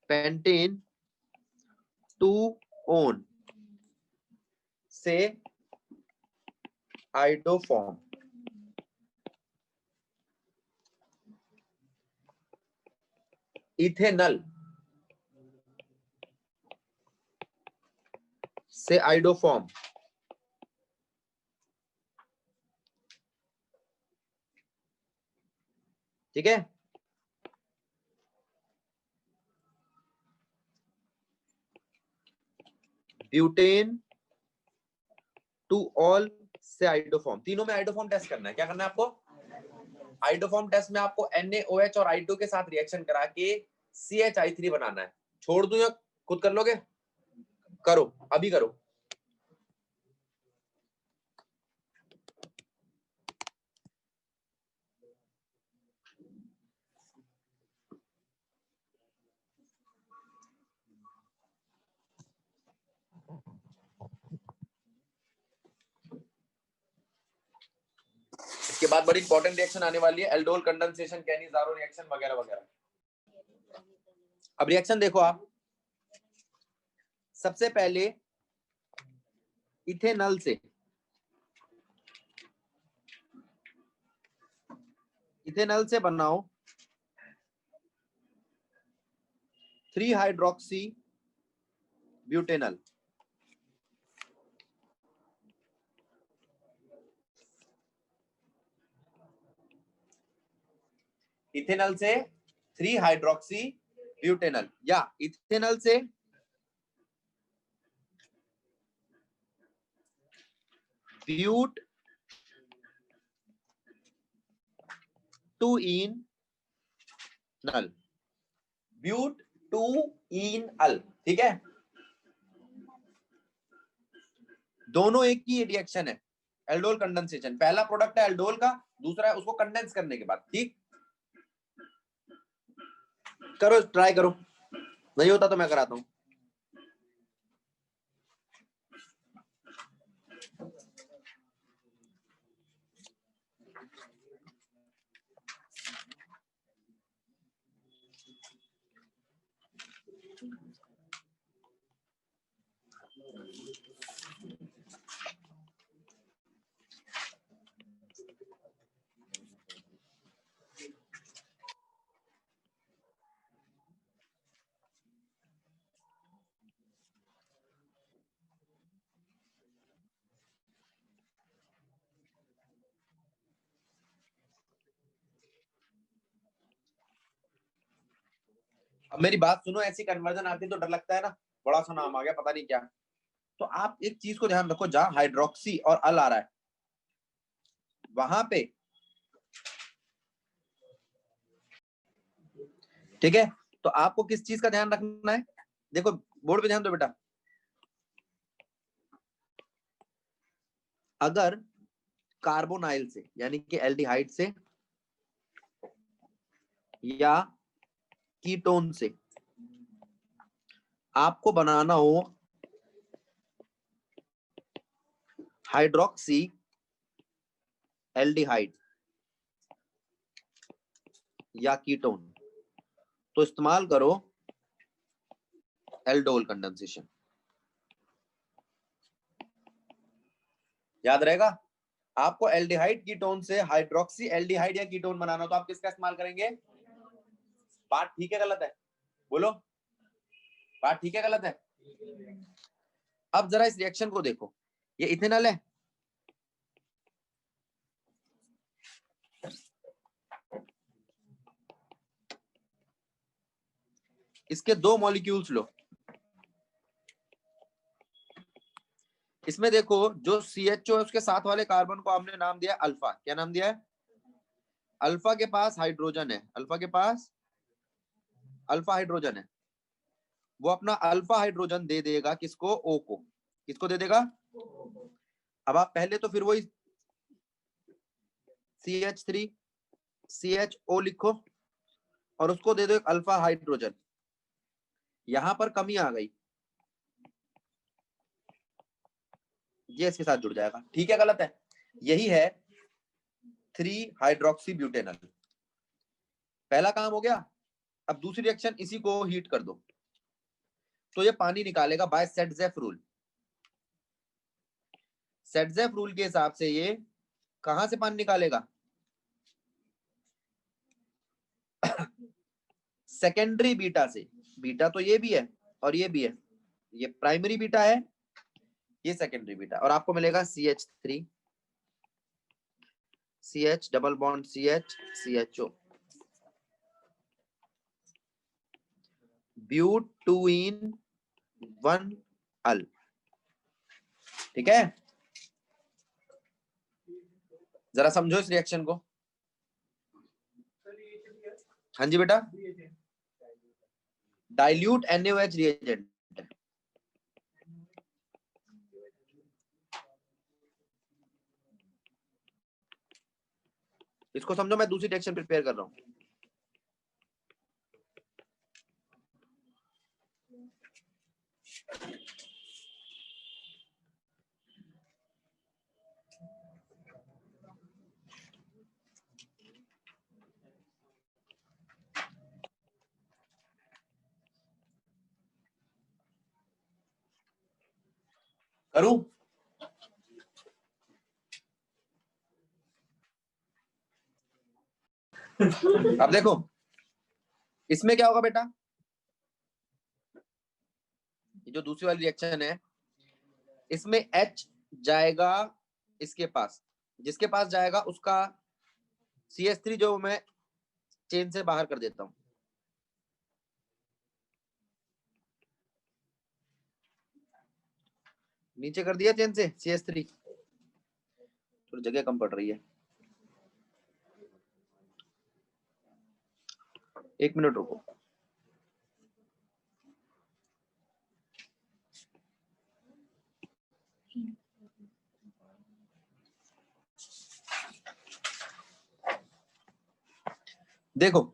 पेंटेन टू ओन से आइडोफॉर्म, इथेनल से आइडोफॉर्म, ठीक है। ब्यूटेन टू ऑल से आइडोफॉर्म, तीनों में आइडोफॉर्म टेस्ट करना है। क्या करना है आपको, आइडोफॉर्म टेस्ट में आपको NaOH और I2 के साथ रिएक्शन करा के CH3 बनाना है। छोड़ दूं या खुद कर लोगे? करो, अभी करो। इसके बाद बड़ी इंपॉर्टेंट रिएक्शन आने वाली है, एल्डोल कंडेंसेशन, कैनिज़ारो रिएक्शन वगैरह वगैरह। अब रिएक्शन देखो आप, सबसे पहले इथेनॉल से, इथेनॉल से बनाओ 3 हाइड्रोक्सी ब्यूटेनॉल, इथेनॉल से 3 हाइड्रोक्सी ब्यूटेनॉल, या इथेनॉल से but two in null, but two इन अल, ठीक है। दोनों एक ही रिएक्शन है, एल्डोल कंडेंसेशन। पहला प्रोडक्ट है एल्डोल का, दूसरा है उसको कंडेंस करने के बाद, ठीक। करो, ट्राई करो, नहीं होता तो मैं कराता हूं। अब मेरी बात सुनो, ऐसी कन्वर्जन आती है तो डर लगता है ना, बड़ा सा नाम आ गया पता नहीं क्या। तो आप एक चीज को ध्यान रखो, जहां हाइड्रोक्सी और अल आ रहा है वहां पे, ठीक है। तो आपको किस चीज का ध्यान रखना है, देखो बोर्ड पे ध्यान दो बेटा। अगर कार्बोनाइल से यानी कि एल्डिहाइड से या कीटोन से आपको बनाना हो हाइड्रोक्सी एल्डिहाइड या कीटोन, तो इस्तेमाल करो एल्डोल कंडेंसेशन। याद रहेगा, आपको एल्डिहाइड कीटोन से हाइड्रोक्सी एल्डिहाइड या कीटोन बनाना, तो आप किसका इस्तेमाल करेंगे? बात ठीक है गलत है? बोलो, बात ठीक है गलत है? अब जरा इस रिएक्शन को देखो, ये इथेनॉल है, इसके 2 मॉलिक्यूल्स लो, इसमें देखो जो CHO है उसके साथ वाले कार्बन को हमने नाम दिया अल्फा। क्या नाम दिया है? अल्फा के पास हाइड्रोजन है, अल्फा के पास अल्फा हाइड्रोजन है, वो अपना अल्फा हाइड्रोजन दे देगा किसको? O को। किसको दे देगा? अब आप पहले तो फिर वही CH3 CHO लिखो और उसको दे दो एक अल्फा हाइड्रोजन। यहां पर कमी आ गई, ये इसके साथ जुड़ जाएगा। ठीक है गलत है? यही है 3 हाइड्रोक्सी ब्यूटेनॉल। पहला काम हो गया। अब दूसरी रिएक्शन, इसी को हीट कर दो तो ये पानी निकालेगा by Saytzeff rule. Saytzeff rule के हिसाब से ये कहां से पानी निकालेगा? सेकेंडरी बीटा से। बीटा तो ये भी है और ये भी है, ये प्राइमरी बीटा है, ये सेकेंडरी बीटा, और आपको मिलेगा CH3 CH double bond CH CHO but 2 en 1 al. ठीक है, जरा समझो इस रिएक्शन को। हाँ जी बेटा, डाइल्यूट NaOH रिएजेंट। इसको समझो, मैं दूसरी रिएक्शन प्रिपेयर कर रहा हूं। करूं? अब देखो इसमें क्या होगा बेटा, ये जो दूसरी वाली रिएक्शन है इसमें H जाएगा इसके पास, जिसके पास जाएगा उसका CH3 जो मैं चेन से बाहर कर देता हूं, नीचे कर दिया चेन से CH3, थोड़ी जगह कम पड़ रही है, 1 मिनट रुको। देखो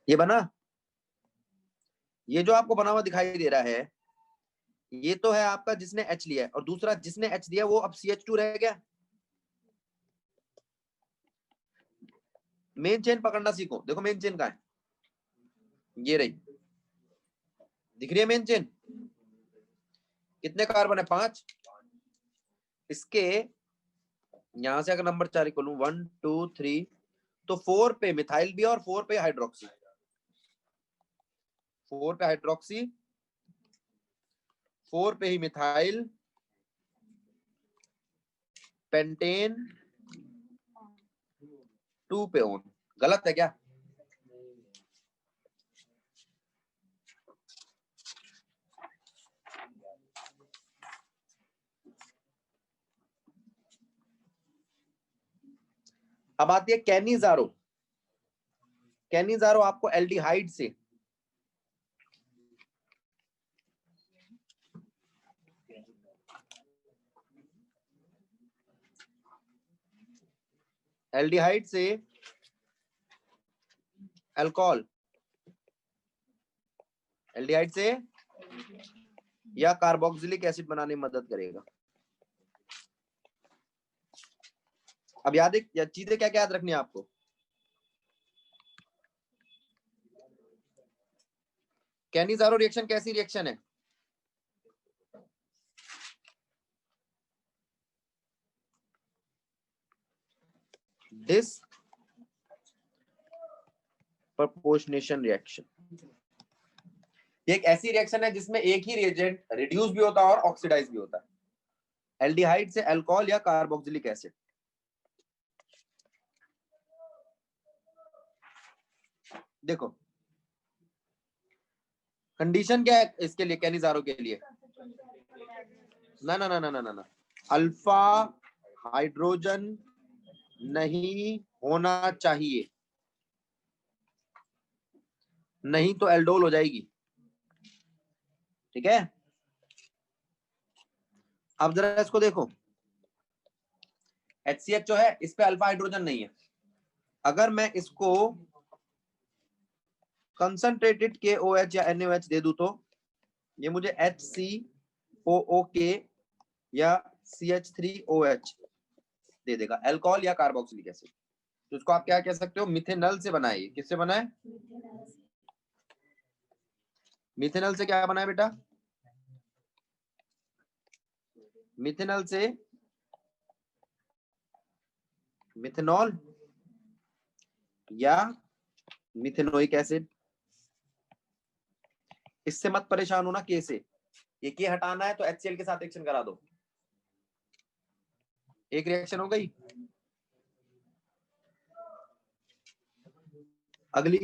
ये बना, ये जो आपको बना हुआ दिखाई दे रहा है ये तो है आपका जिसने H लिया है, और दूसरा जिसने H दिया वो अब CH2 रह गया। मेन चेन पकड़ना सीखो। देखो मेन चेन कहाँ है, ये रही, दिख रही है मेन चेन? कितने कार्बन है? 5। इसके यहां से अगर नंबर 4 खोलूं 1 2 3, तो 4 पे मिथाइल भी और 4 पे हाइड्रोक्सी, 4 पे हाइड्रोक्सी, 4 पे ही मिथाइल, पेंटेन, 2 पे ओन। गलत है क्या? अब आती है कैनिजारो। कैनिजारो आपको एल्डिहाइड से एल्डिहाइड से अल्कोहल, एल्डिहाइड से या कार्बोक्सिलिक एसिड बनाने में मदद करेगा। अब याद है चीजें क्या क्या याद रखनी है आपको। कैनिज़ारो रिएक्शन कैसी रिएक्शन है? Disproportionation reaction. ये एक ऐसी रिएक्शन है जिसमें एक ही रिएजेंट रिड्यूस भी होता है और ऑक्सीडाइज भी होता है। एल्डिहाइड से अल्कोहल या कार्बोक्सिलिक एसिड। देखो कंडीशन क्या है इसके लिए, कैनिज़ारो के लिए? ना ना ना ना ना ना ना, अल्फा हाइड्रोजन नहीं होना चाहिए, नहीं तो एल्डोल हो जाएगी। ठीक है, अब जरा इसको देखो, HCH जो है इस पे अल्फा हाइड्रोजन नहीं है। अगर मैं इसको कंसंट्रेटेड KOH या NaOH दे दूं तो ये मुझे HCOOK या CH3OH दे देगा, अल्कोहल या कार्बोक्सिलिक एसिड। तो इसको आप क्या कह सकते हो, मिथेनॉल से बना है। किससे बना है? मिथेनॉल से क्या बना है बेटा? मिथेनॉल से मिथेनॉल या मिथेनोइक एसिड। इससे मत परेशान होना, के से। ये के हटाना है तो HCl के साथ रिएक्शन करा दो, एक रिएक्शन हो गई। अगली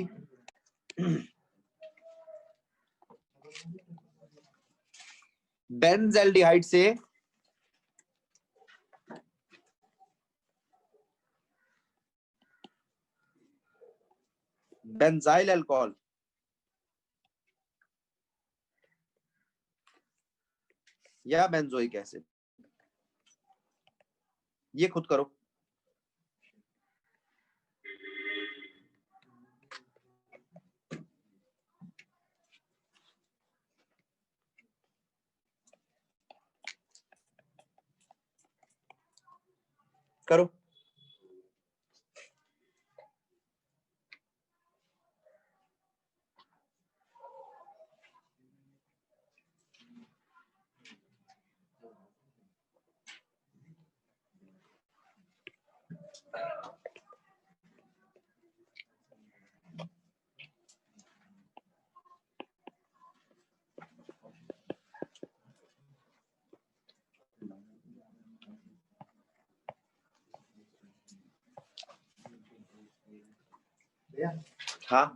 बेंजल्डिहाइड से बेंजाइल अल्कोहल या बेंजोइक एसिड। ये खुद करो। करो। हाँ,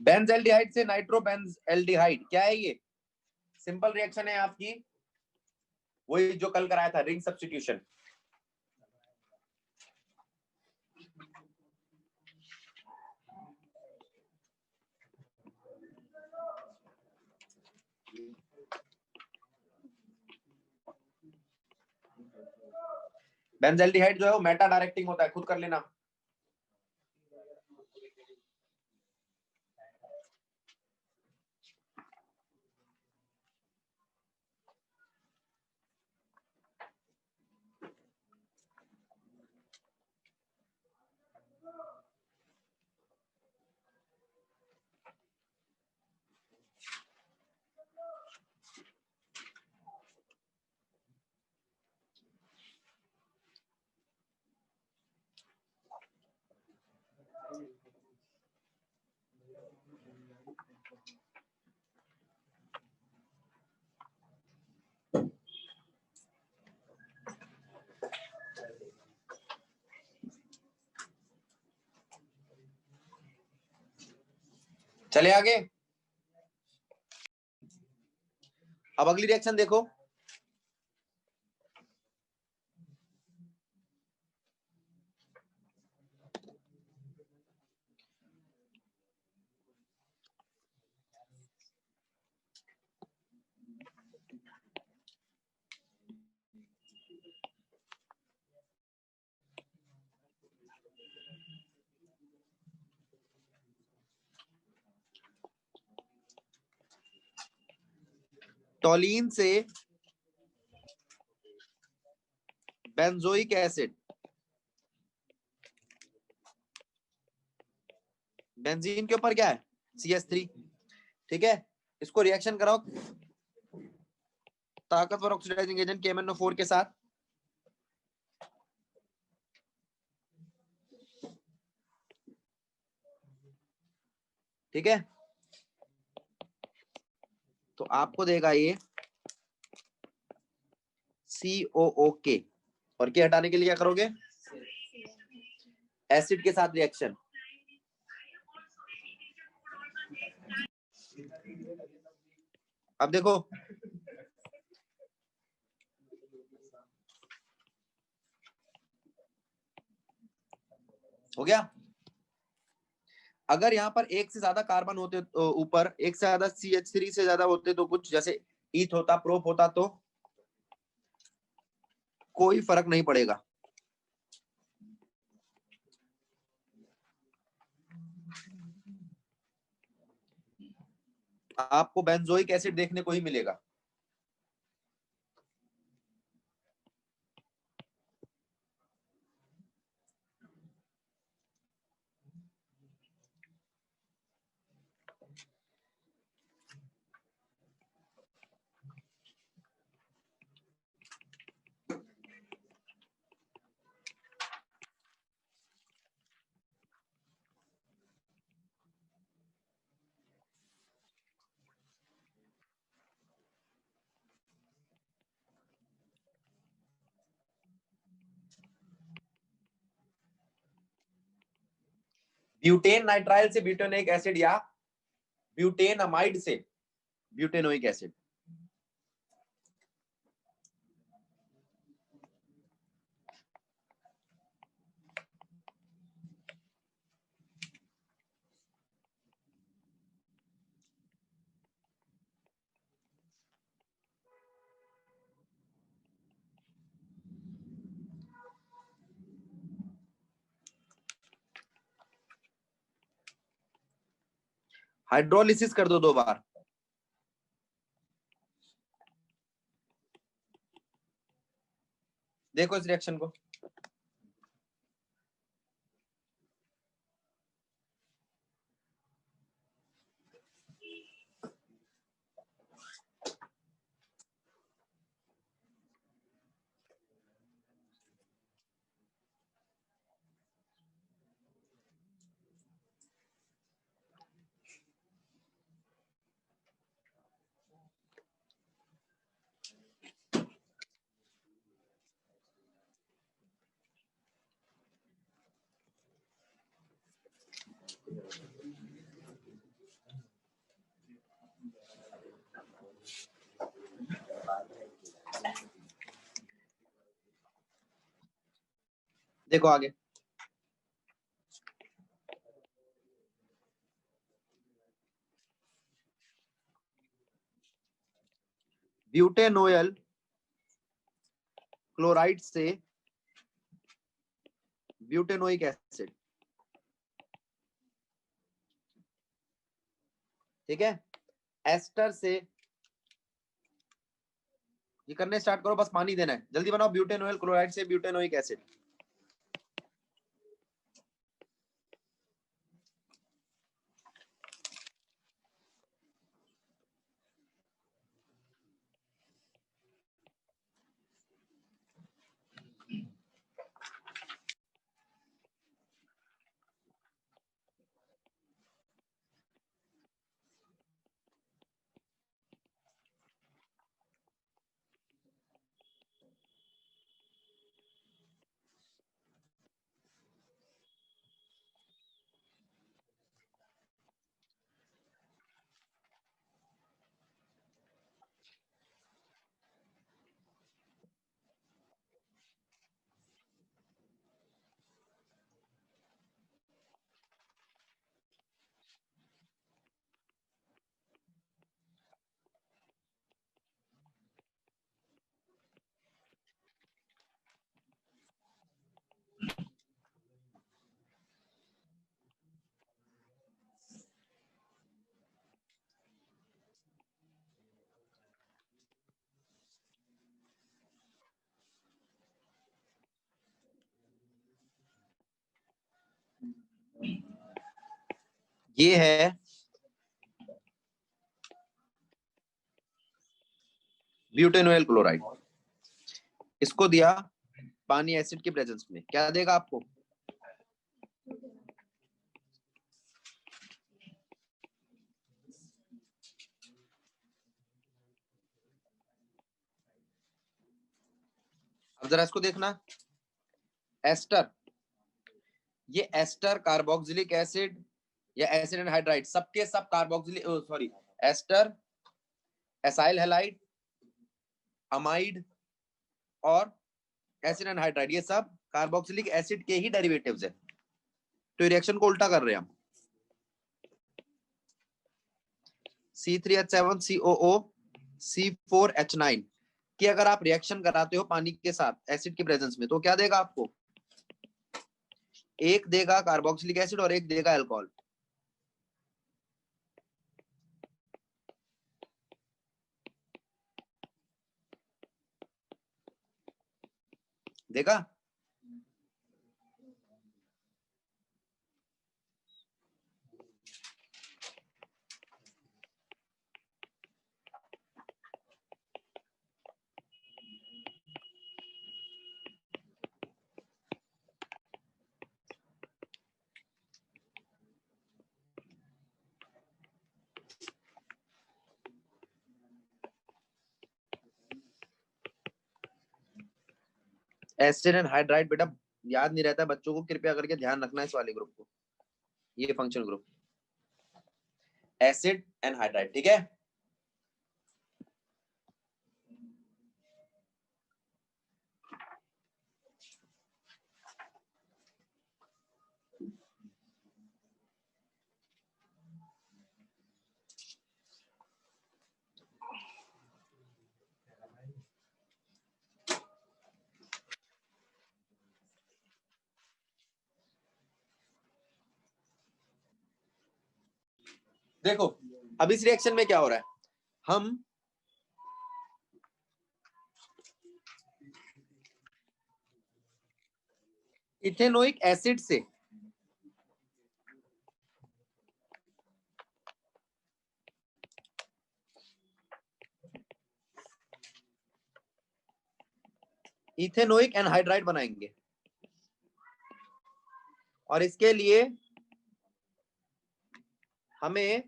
बेंजल्डिहाइड से नाइट्रोबेंजल्डिहाइड, क्या है ये? सिंपल रिएक्शन है आपकी, वही जो कल कराया था, रिंग सब्स्टिट्यूशन। बेंजल्डिहाइड जो है वो मेटा डायरेक्टिंग होता है, खुद कर लेना। चले आगे। अब अगली रिएक्शन देखो, टॉलीन से बेंजोइक एसिड, बेंजीन के ऊपर क्या है, CH3, ठीक है। इसको रिएक्शन कराओ ताकतवर ऑक्सीडाइजिंग एजेंट KMnO4 के साथ, ठीक है। तो आपको देगा ये COOK, और के हटाने के लिए क्या करोगे, एसिड के साथ रिएक्शन। अब देखो हो गया। अगर यहाँ पर एक से ज्यादा कार्बन होते तो ऊपर, एक से ज्यादा CH3 से ज्यादा होते तो कुछ जैसे ईथ होता, प्रोप होता, तो कोई फर्क नहीं पड़ेगा। आपको बेंजोइक एसिड देखने को ही मिलेगा। ब्यूटेन नाइट्राइल से ब्यूटेनोइक एसिड या ब्यूटेन अमाइड से ब्यूटेनोइक एसिड। हाइड्रोलिसिस कर दो 2 बार। देखो इस रिएक्शन को, देखो आगे। ब्यूटेनोयल क्लोराइड से ब्यूटेनोइक एसिड, ठीक है। एस्टर से, ये करने स्टार्ट करो, बस पानी देना है, जल्दी बनाओ। ब्यूटेनोयल क्लोराइड से ब्यूटेनोइक एसिड, ये है ब्यूटेनोइल क्लोराइड, इसको दिया पानी एसिड के प्रेजेंस में, क्या देगा आपको? अब जरा इसको देखना, एस्टर, ये एस्टर कार्बोक्सिलिक एसिड या एसिड एंड हाइड्राइड, सबके सब carboxylic, sorry, ester, acyl halide, amide और एसिड एंड हाइड्राइड, ये सब कार्बोक्सिलिक एसिड के ही डेरिवेटिव्स है। तो रिएक्शन को उल्टा कर रहे हैं हम, C3H7COO C4H9 कि अगर आप रिएक्शन कराते हो पानी के साथ एसिड के प्रेजेंस में, तो क्या देगा आपको? एक देगा कार्बोक्सिलिक एसिड और एक देगा अल्कोहल। देखा? एसिड एंड हाइड्राइड बेटा याद नहीं रहता बच्चों को, कृपया करके ध्यान रखना इस वाले ग्रुप को, ये function group acid and hydride, ठीक है? देखो अब इस रिएक्शन में क्या हो रहा है, हम इथेनोइक एसिड से इथेनोइक एनहाइड्राइड बनाएंगे, और इसके लिए हमें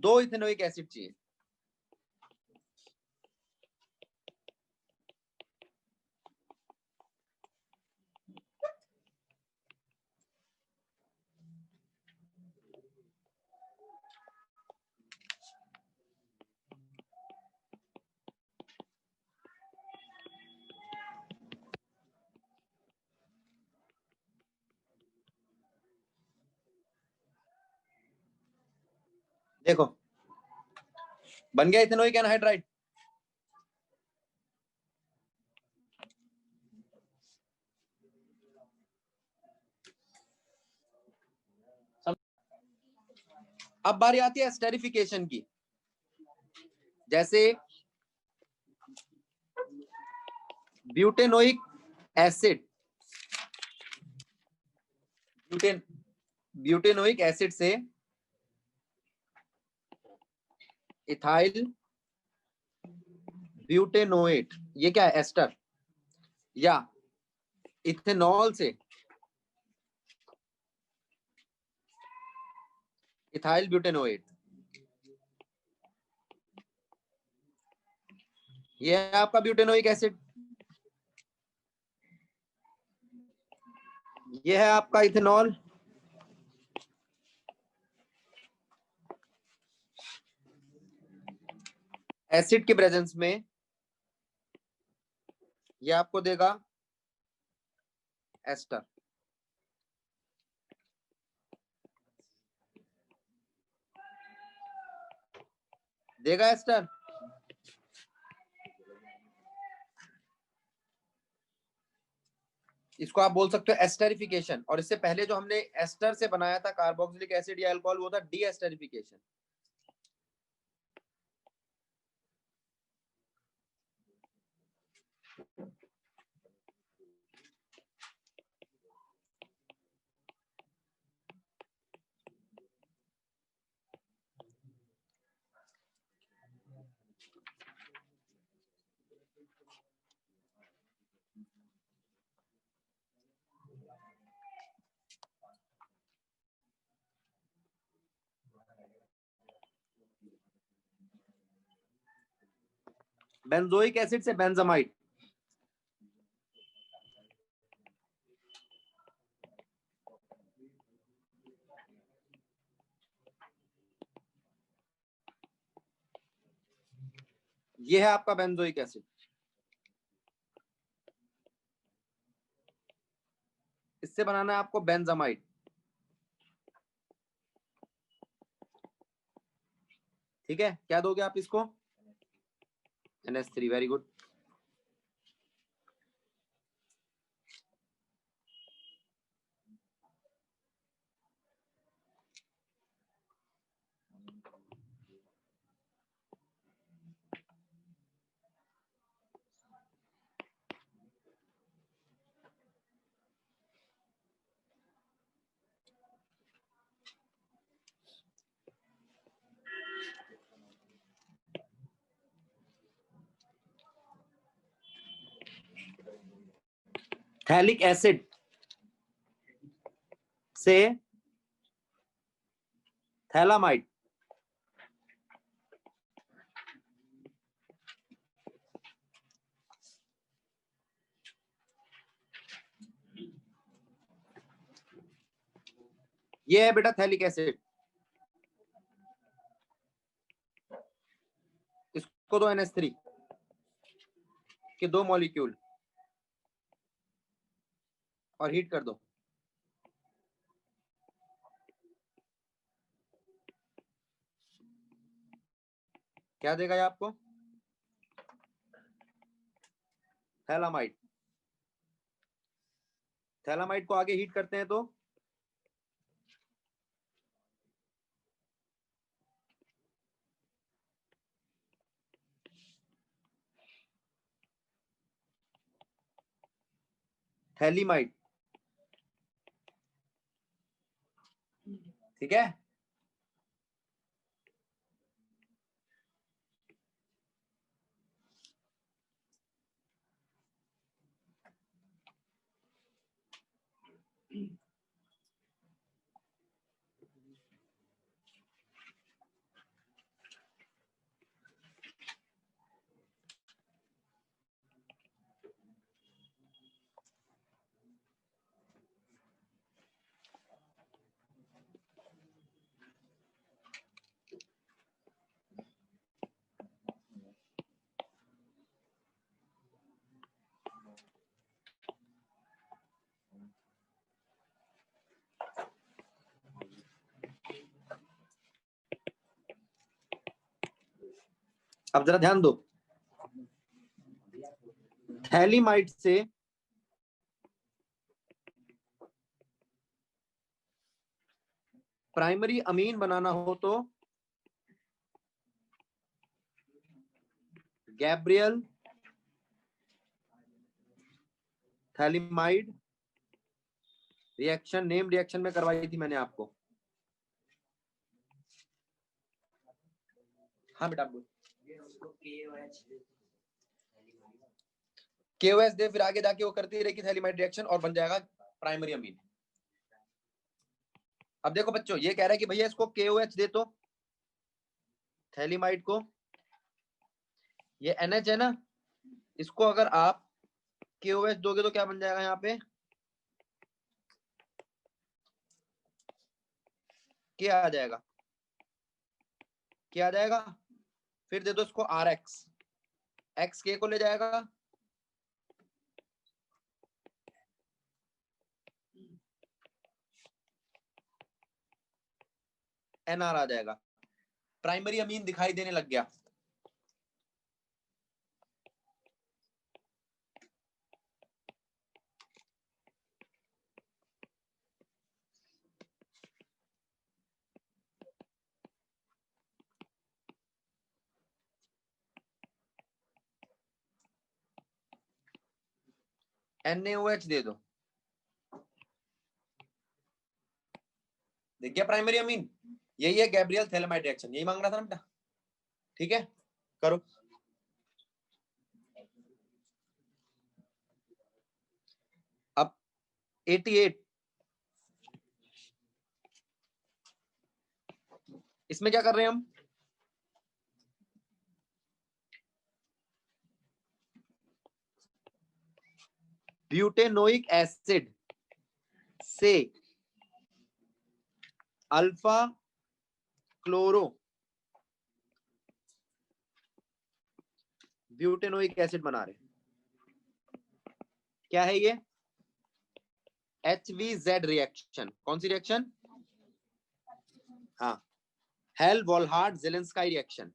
2 इथेनोइक एसिड चाहिए। देखो बन गया इथेनोइक एनहाइड्राइड। अब बारी आती है एस्टेरिफिकेशन की, जैसे ब्यूटेनोइक एसिड, ब्यूटेनोइक एसिड से इथाइल ब्यूटेनोएट, ये क्या है? एस्टर, या इथेनॉल से इथाइल ब्यूटेनोएट, ये है आपका ब्यूटेनोइक एसिड, ये है आपका इथेनॉल, एसिड के प्रेजेंस में ये आपको देगा एस्टर, देगा एस्टर। इसको आप बोल सकते हो एस्टरिफिकेशन, और इससे पहले जो हमने एस्टर से बनाया था कार्बोक्सिलिक एसिड या अल्कोहल, वो था डी एस्टरिफिकेशन। बेंजोइक एसिड से बेंजामाइड, ये है आपका बेंजोइक एसिड। इससे बनाना है आपको बेंजामाइड। ठीक है, क्या दोगे आप इसको? NH3, very good. Phthalic acid से थैलामाइड, ये है बेटा थैलिक एसिड। इसको दो NH3 के 2 मॉलिक्यूल और हीट कर दो। क्या देगा ये आपको? थैलामाइड। थैलामाइड को आगे हीट करते हैं तो थैलीमाइड। ठीक है, अब जरा ध्यान दो। थैलीमाइड से प्राइमरी अमीन बनाना हो तो Gabriel phthalimide reaction, name reaction में करवाई थी मैंने आपको। हाँ बेटा बोल। KOH दे, फिर आगे जाके वो करती रहेगी थैलीमाइड रिएक्शन और बन जाएगा प्राइमरी अमीन। अब देखो बच्चों, ये कह रहा है कि भैया इसको KOH दे तो थैलीमाइड को, ये NH है ना, इसको अगर आप KOH दोगे तो क्या बन जाएगा यहाँ पे? क्या आ जाएगा? क्या आ जाएगा? फिर दे दो इसको RX, X K को ले जाएगा, NR आ जाएगा। प्राइमरी अमीन दिखाई देने लग गया। NaOH दे दो, देखिए प्राइमरी अमीन, यही है गैब्रियल थैलेमाइड रिएक्शन, यही मांग रहा था ना बेटा। ठीक है, करो। अब 88 इसमें क्या कर रहे हैं हम? ब्यूटेनोइक एसिड से अल्फा क्लोरो ब्यूटेनोइक एसिड बना रहे हैं। क्या है ये? HVZ reaction. कौन सी रिएक्शन? हाँ, हेल वॉलहार्ट ज़ेलेंस्काई रिएक्शन।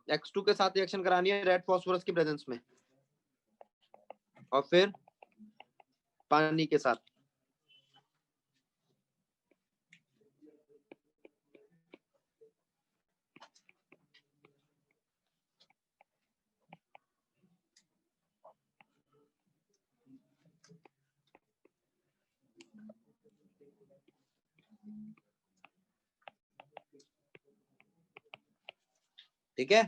X2 के साथ रिएक्शन करानी है रेड फास्फोरस की प्रेजेंस में, और फिर पानी के साथ। ठीक है,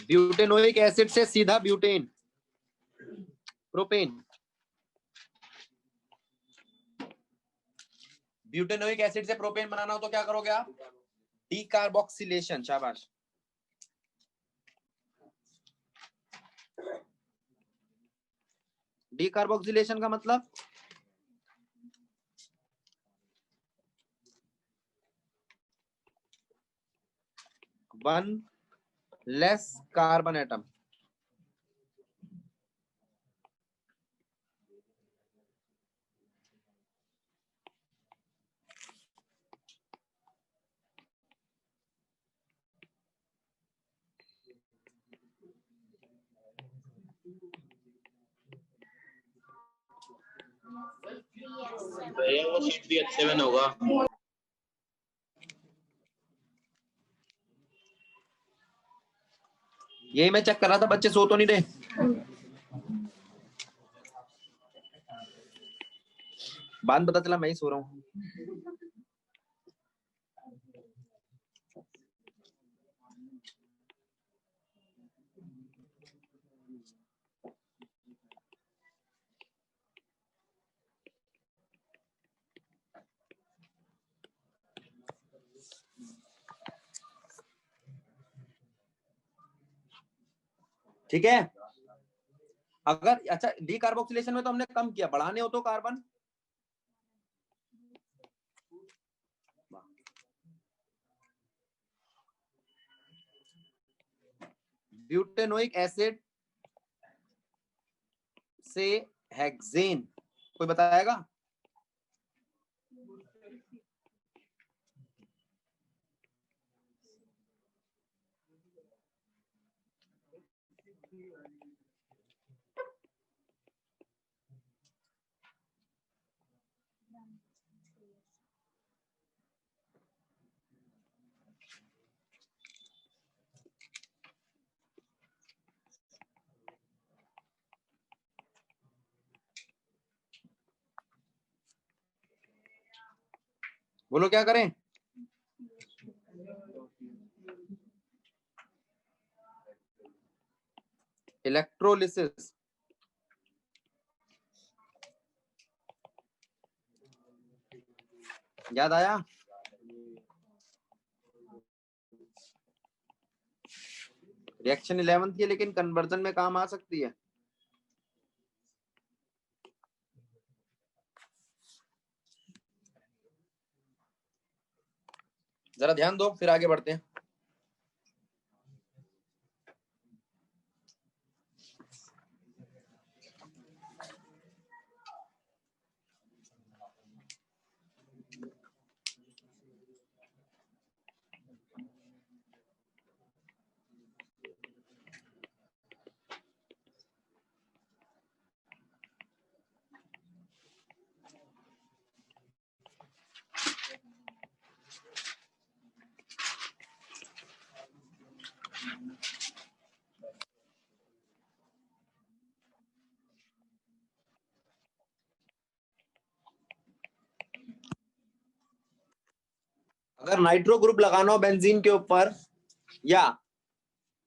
ब्यूटेनोइक एसिड से सीधा ब्यूटेन प्रोपेन। ब्यूटेनोइक एसिड से प्रोपेन बनाना हो तो क्या करोगे आप? डीकार्बोक्सिलेशन। शाबाश। डीकार्बोक्सिलेशन का मतलब वन लेस कार्बन एटम। भैया वो CPH7 होगा। यही मैं चेक कर रहा था, बच्चे सो तो नहीं रहे। बाद में पता चला मैं ही सो रहा हूँ। ठीक है, अगर अच्छा डीकार्बोक्सिलेशन में तो हमने कम किया, बढ़ाने हो तो कार्बन ब्यूटेनोइक एसिड से हेक्सेन। कोई बताएगा? बोलो क्या करें? इलेक्ट्रोलिसिस। याद आया? रिएक्शन 11 थी लेकिन कन्वर्जन में काम आ सकती है। जरा ध्यान दो, फिर आगे बढ़ते हैं। अगर नाइट्रो ग्रुप लगाना हो बेंजीन के ऊपर या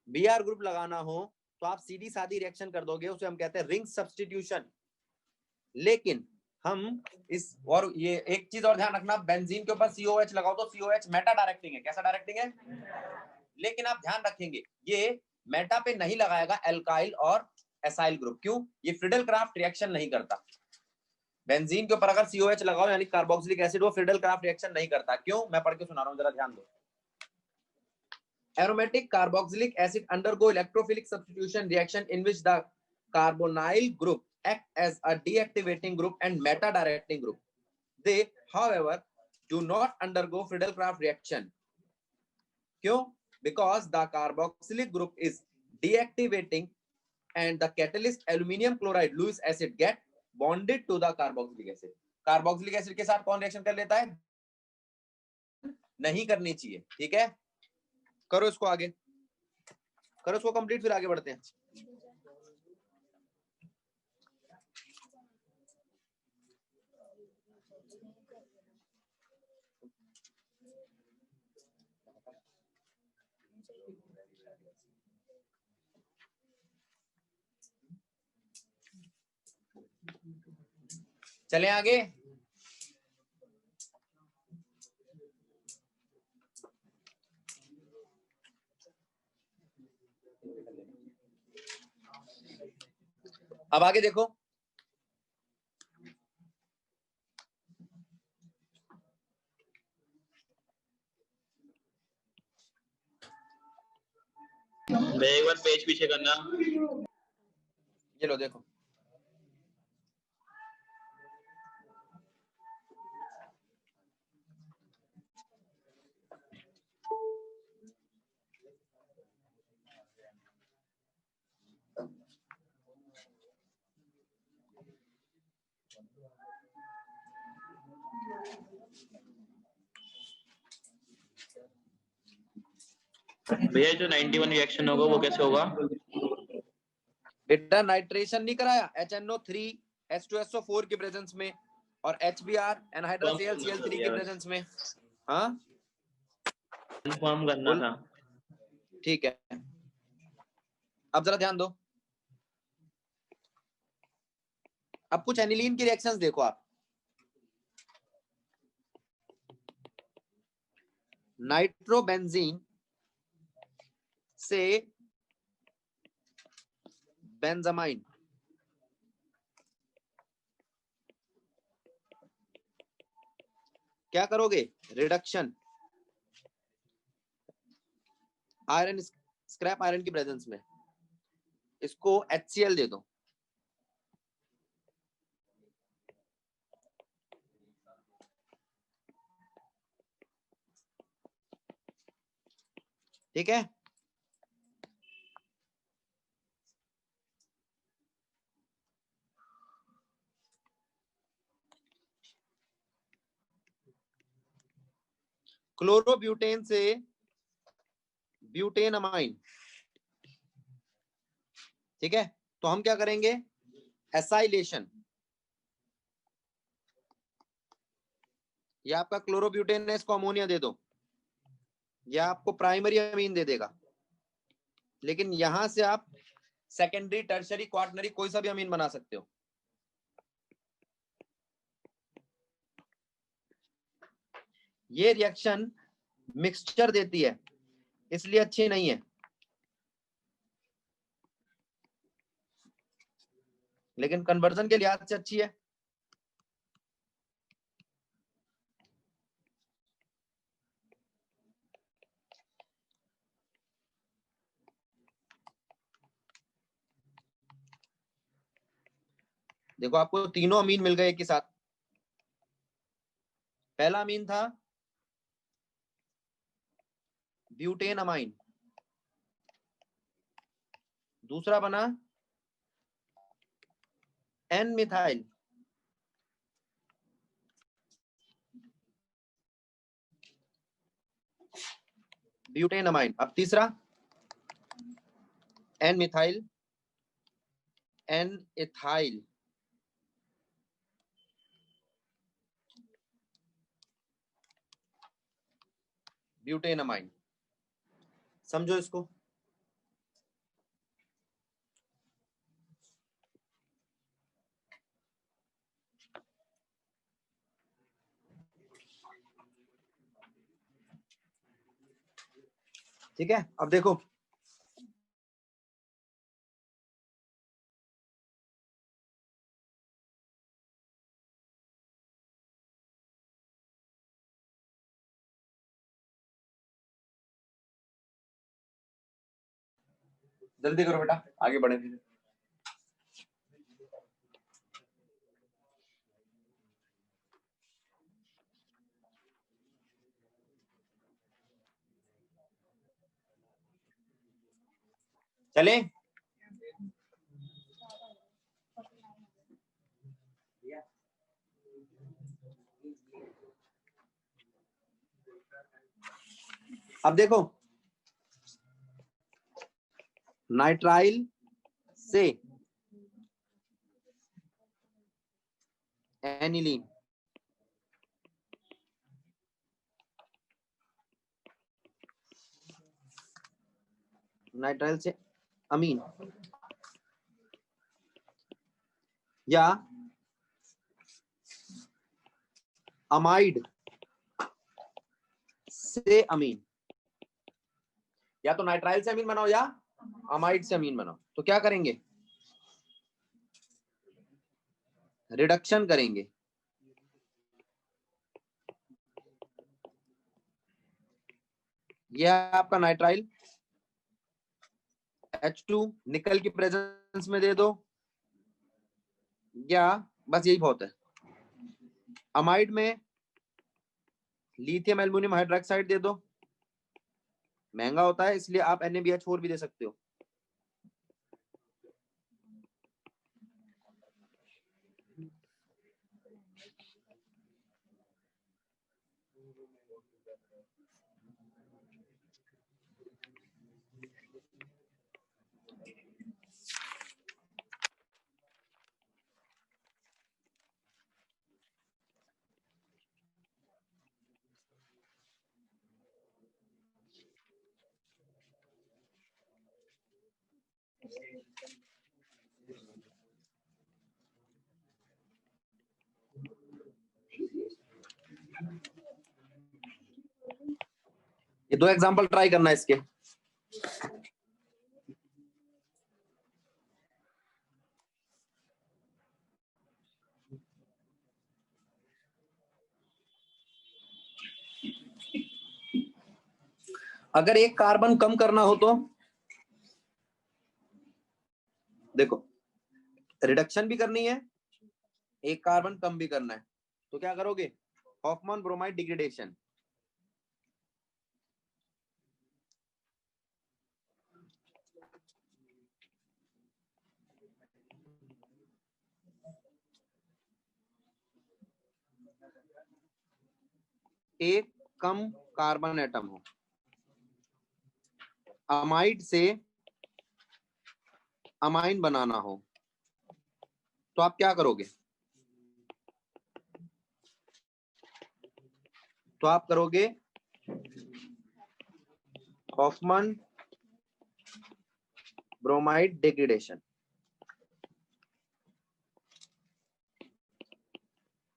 बीआर ग्रुप लगाना हो तो आप सीधी सादी रिएक्शन कर दोगे, उसे हम कहते हैं रिंग सब्स्टिट्यूशन। लेकिन हम इस, और ये एक चीज और ध्यान रखना, बेंजीन के ऊपर COH लगाओ तो COH मेटा डायरेक्टिंग है। कैसा डायरेक्टिंग है? लेकिन आप ध्यान रखेंगे ये मेटा पे नहीं लगाएगा एल्काइल और एसाइल ग्रुप। क्यों? ये फ्रिडल क्राफ्ट रिएक्शन नहीं करता। बेंजीन के ऊपर अगर COH लगाओ यानी कार्बोक्सिलिक एसिड, वो फ्रिडल क्राफ्ट रिएक्शन नहीं करता। क्यों? मैं पढ़ के सुना रहा हूं, जरा ध्यान दो। Aromatic carboxylic acid undergo electrophilic substitution reaction in which the carbonyl group act as a deactivating group and meta directing group. They, however, do not undergo Friedel-Crafts reaction. क्यों? Because the carboxylic group is deactivating and the catalyst aluminium chloride Lewis acid get bonded to the carboxylic acid. Carboxylic acid के साथ कौन reaction कर लेता है? नहीं करनी चाहिए। ठीक है, करो इसको आगे, करो इसको कंप्लीट, फिर आगे बढ़ते हैं। चलें आगे। अब आगे देखो, एक बार पेज पीछे करना। ये लो देखो, भैया जो 91 रिएक्शन होगा वो कैसे होगा? बेटा नाइट्रेशन नहीं कराया HNO3 H2SO4 के प्रेजेंस में और HBr एनहाइड्रस AlCl3 के प्रेजेंस में। हाँ कंफर्म करना था। ठीक है, अब जरा ध्यान दो। अब कुछ एनिलीन की रिएक्शंस देखो आप। नाइट्रोबेंजीन से बेंजामाइन, क्या करोगे? रिडक्शन, आयरन, स्क्रैप आयरन की प्रेजेंस में इसको HCl दे दो। ठीक है, क्लोरोब्यूटेन से ब्यूटेन अमाइन। ठीक है, तो हम क्या करेंगे? एसाइलेशन। ये आपका क्लोरोब्यूटेन है, इसको अमोनिया दे दो, यह आपको प्राइमरी अमीन दे देगा। लेकिन यहां से आप सेकेंडरी, टर्शरी, क्वार्टनरी कोई सा भी अमीन बना सकते हो। ये रिएक्शन मिक्सचर देती है, इसलिए अच्छी नहीं है, लेकिन कन्वर्जन के लिहाज से अच्छी है। देखो आपको तीनों अमीन मिल गए एक ही साथ। पहला अमीन था ब्यूटेन अमाइन, दूसरा बना एन मिथाइल, ब्यूटेन अमाइन। अब तीसरा एन मिथाइल एन इथाइल। ब्यूटेनमाइन। समझो इसको। ठीक है, अब देखो जल्दी करो बेटा, आगे बढ़े। चले, अब देखो नाइट्राइल से एनिलीन, नाइट्राइल से अमीन, या अमाइड से अमीन, या तो नाइट्राइल से अमीन बनाओ या अमाइड से अमीन बनाओ, तो क्या करेंगे? रिडक्शन करेंगे। यह आपका नाइट्राइल H2 निकल की प्रेजेंस में दे दो, या बस यही बहुत है। अमाइड में लिथियम एल्युमिनियम हाइड्रोक्साइड दे दो, महंगा होता है इसलिए आप NaBH4 भी दे सकते हो। ये दो एग्जांपल ट्राई करना है इसके। अगर एक कार्बन कम करना हो तो देखो, रिडक्शन भी करनी है, एक कार्बन कम भी करना है, तो क्या करोगे? Hoffmann bromide degradation. एक कम कार्बन एटम हो, अमाइड से अमाइन बनाना हो, तो आप क्या करोगे? तो आप करोगे हॉफमैन ब्रोमाइड डिग्रेडेशन।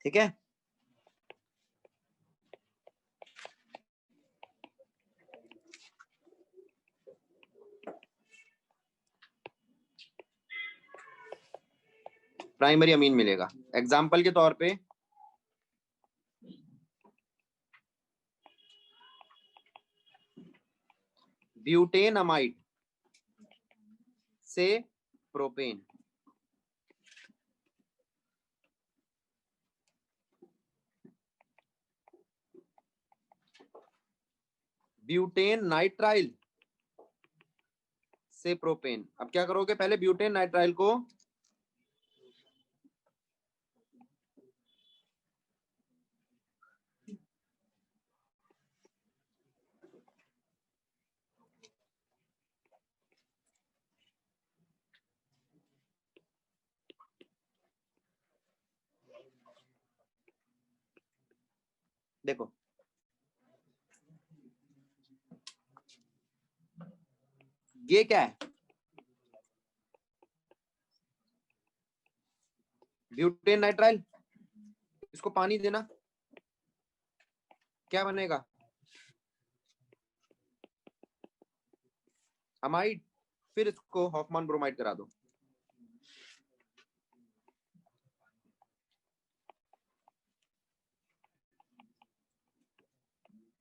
ठीक है, प्राइमरी अमीन मिलेगा। एग्जाम्पल के तौर पे ब्यूटेन अमाइड से प्रोपेन, ब्यूटेन नाइट्राइल से प्रोपेन। अब क्या करोगे? पहले ब्यूटेन नाइट्राइल को देखो, ये क्या है? Butane nitrile. इसको पानी देना, क्या बनेगा? अमाइड। फिर इसको हॉफमैन ब्रोमाइड करा दो।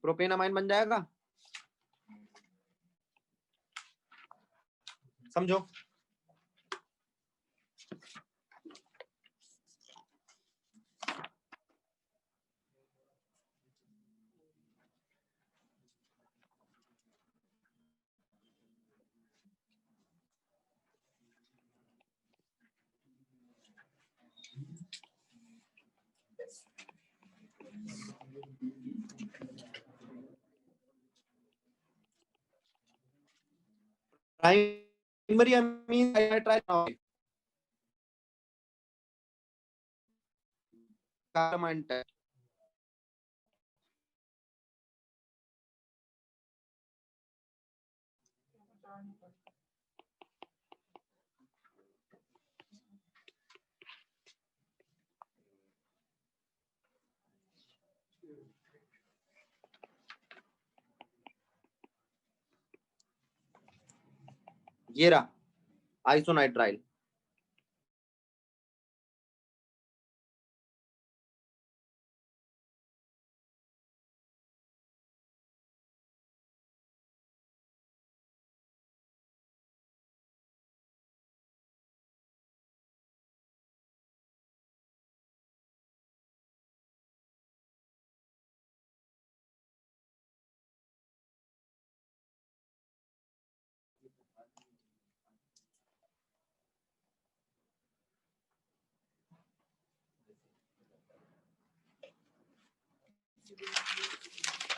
प्रोपेनामाइन बन जाएगा। समझो। Primary amine nitrile carbamate. ये रहा आइसोनाइट्राइल।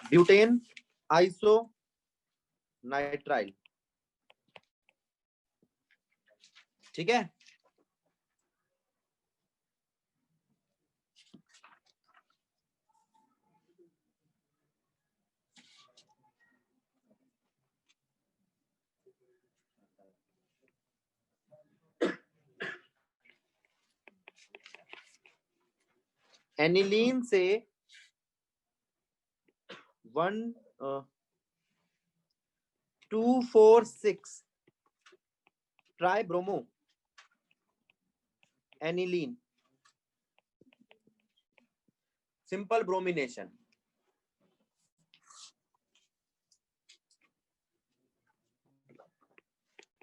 ब्यूटेन आइसो नाइट्राइल, ठीक है। एनिलीन से 246 try bromo aniline, simple bromination.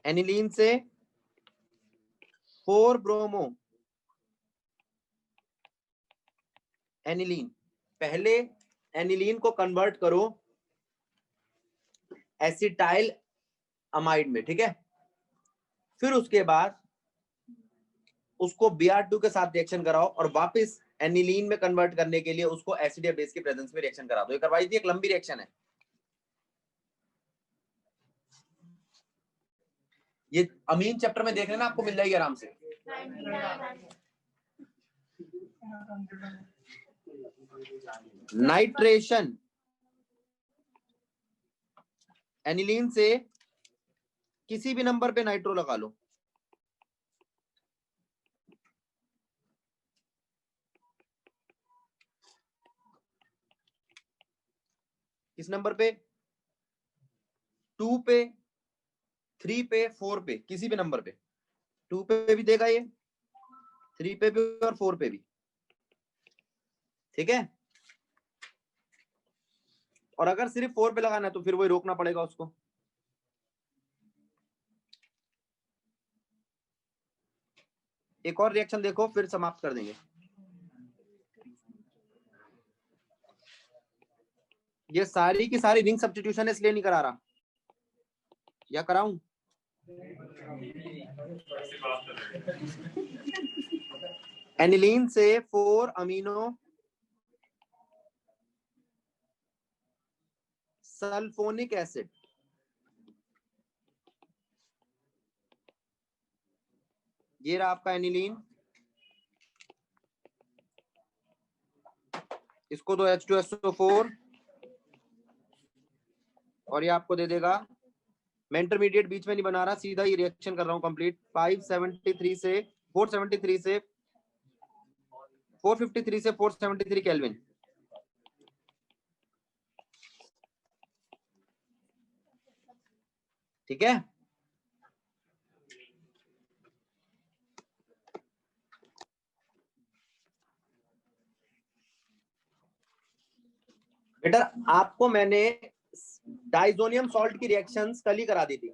Aniline से 4 ब्रोमो एनिलीन। पहले एनिलीन को कन्वर्ट करो एसिटाइल अमाइड में, ठीक है। फिर उसके बाद उसको Br2 के साथ रिएक्शन कराओ और वापस एनिलीन में कन्वर्ट करने के लिए उसको एसिड या बेस के प्रेजेंस में रिएक्शन करा दो। ये करवाई थी, एक लंबी रिएक्शन है ये। अमीन चैप्टर में देख लेना, आपको मिल जाएगी आराम से। नाइट्रेशन एनिलीन से किसी भी नंबर पे नाइट्रो लगा लो। किस नंबर पे? 2 पे, 3 पे, 4 पे, किसी भी नंबर पे। 2 पे भी देगा ये, 3 पे भी और 4 पे भी, ठीक है। और अगर सिर्फ 4 पे लगाना है तो फिर वही रोकना पड़ेगा उसको। एक और रिएक्शन देखो, फिर समाप्त कर देंगे। ये सारी की सारी रिंग सब्स्टिट्यूशन है, इसलिए नहीं करा रहा, या कराऊं? एनिलीन से 4 अमीनो सल्फोनिक एसिड, ये रहा आपका एनिलीन। इसको दो H2SO4 और ये आपको दे देगा मैं इंटरमीडिएट बीच में नहीं बना रहा, सीधा ही रिएक्शन कर रहा हूं कंप्लीट। 573 से 473 से 453 से 473 केल्विन। ठीक है, बेटा आपको मैंने डाइजोनियम सॉल्ट की रिएक्शंस कल ही करा दी थी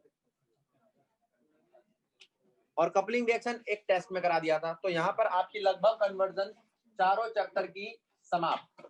और कपलिंग रिएक्शन एक टेस्ट में करा दिया था। तो यहाँ पर आपकी लगभग कन्वर्जन चारों चैप्टर की समाप्त।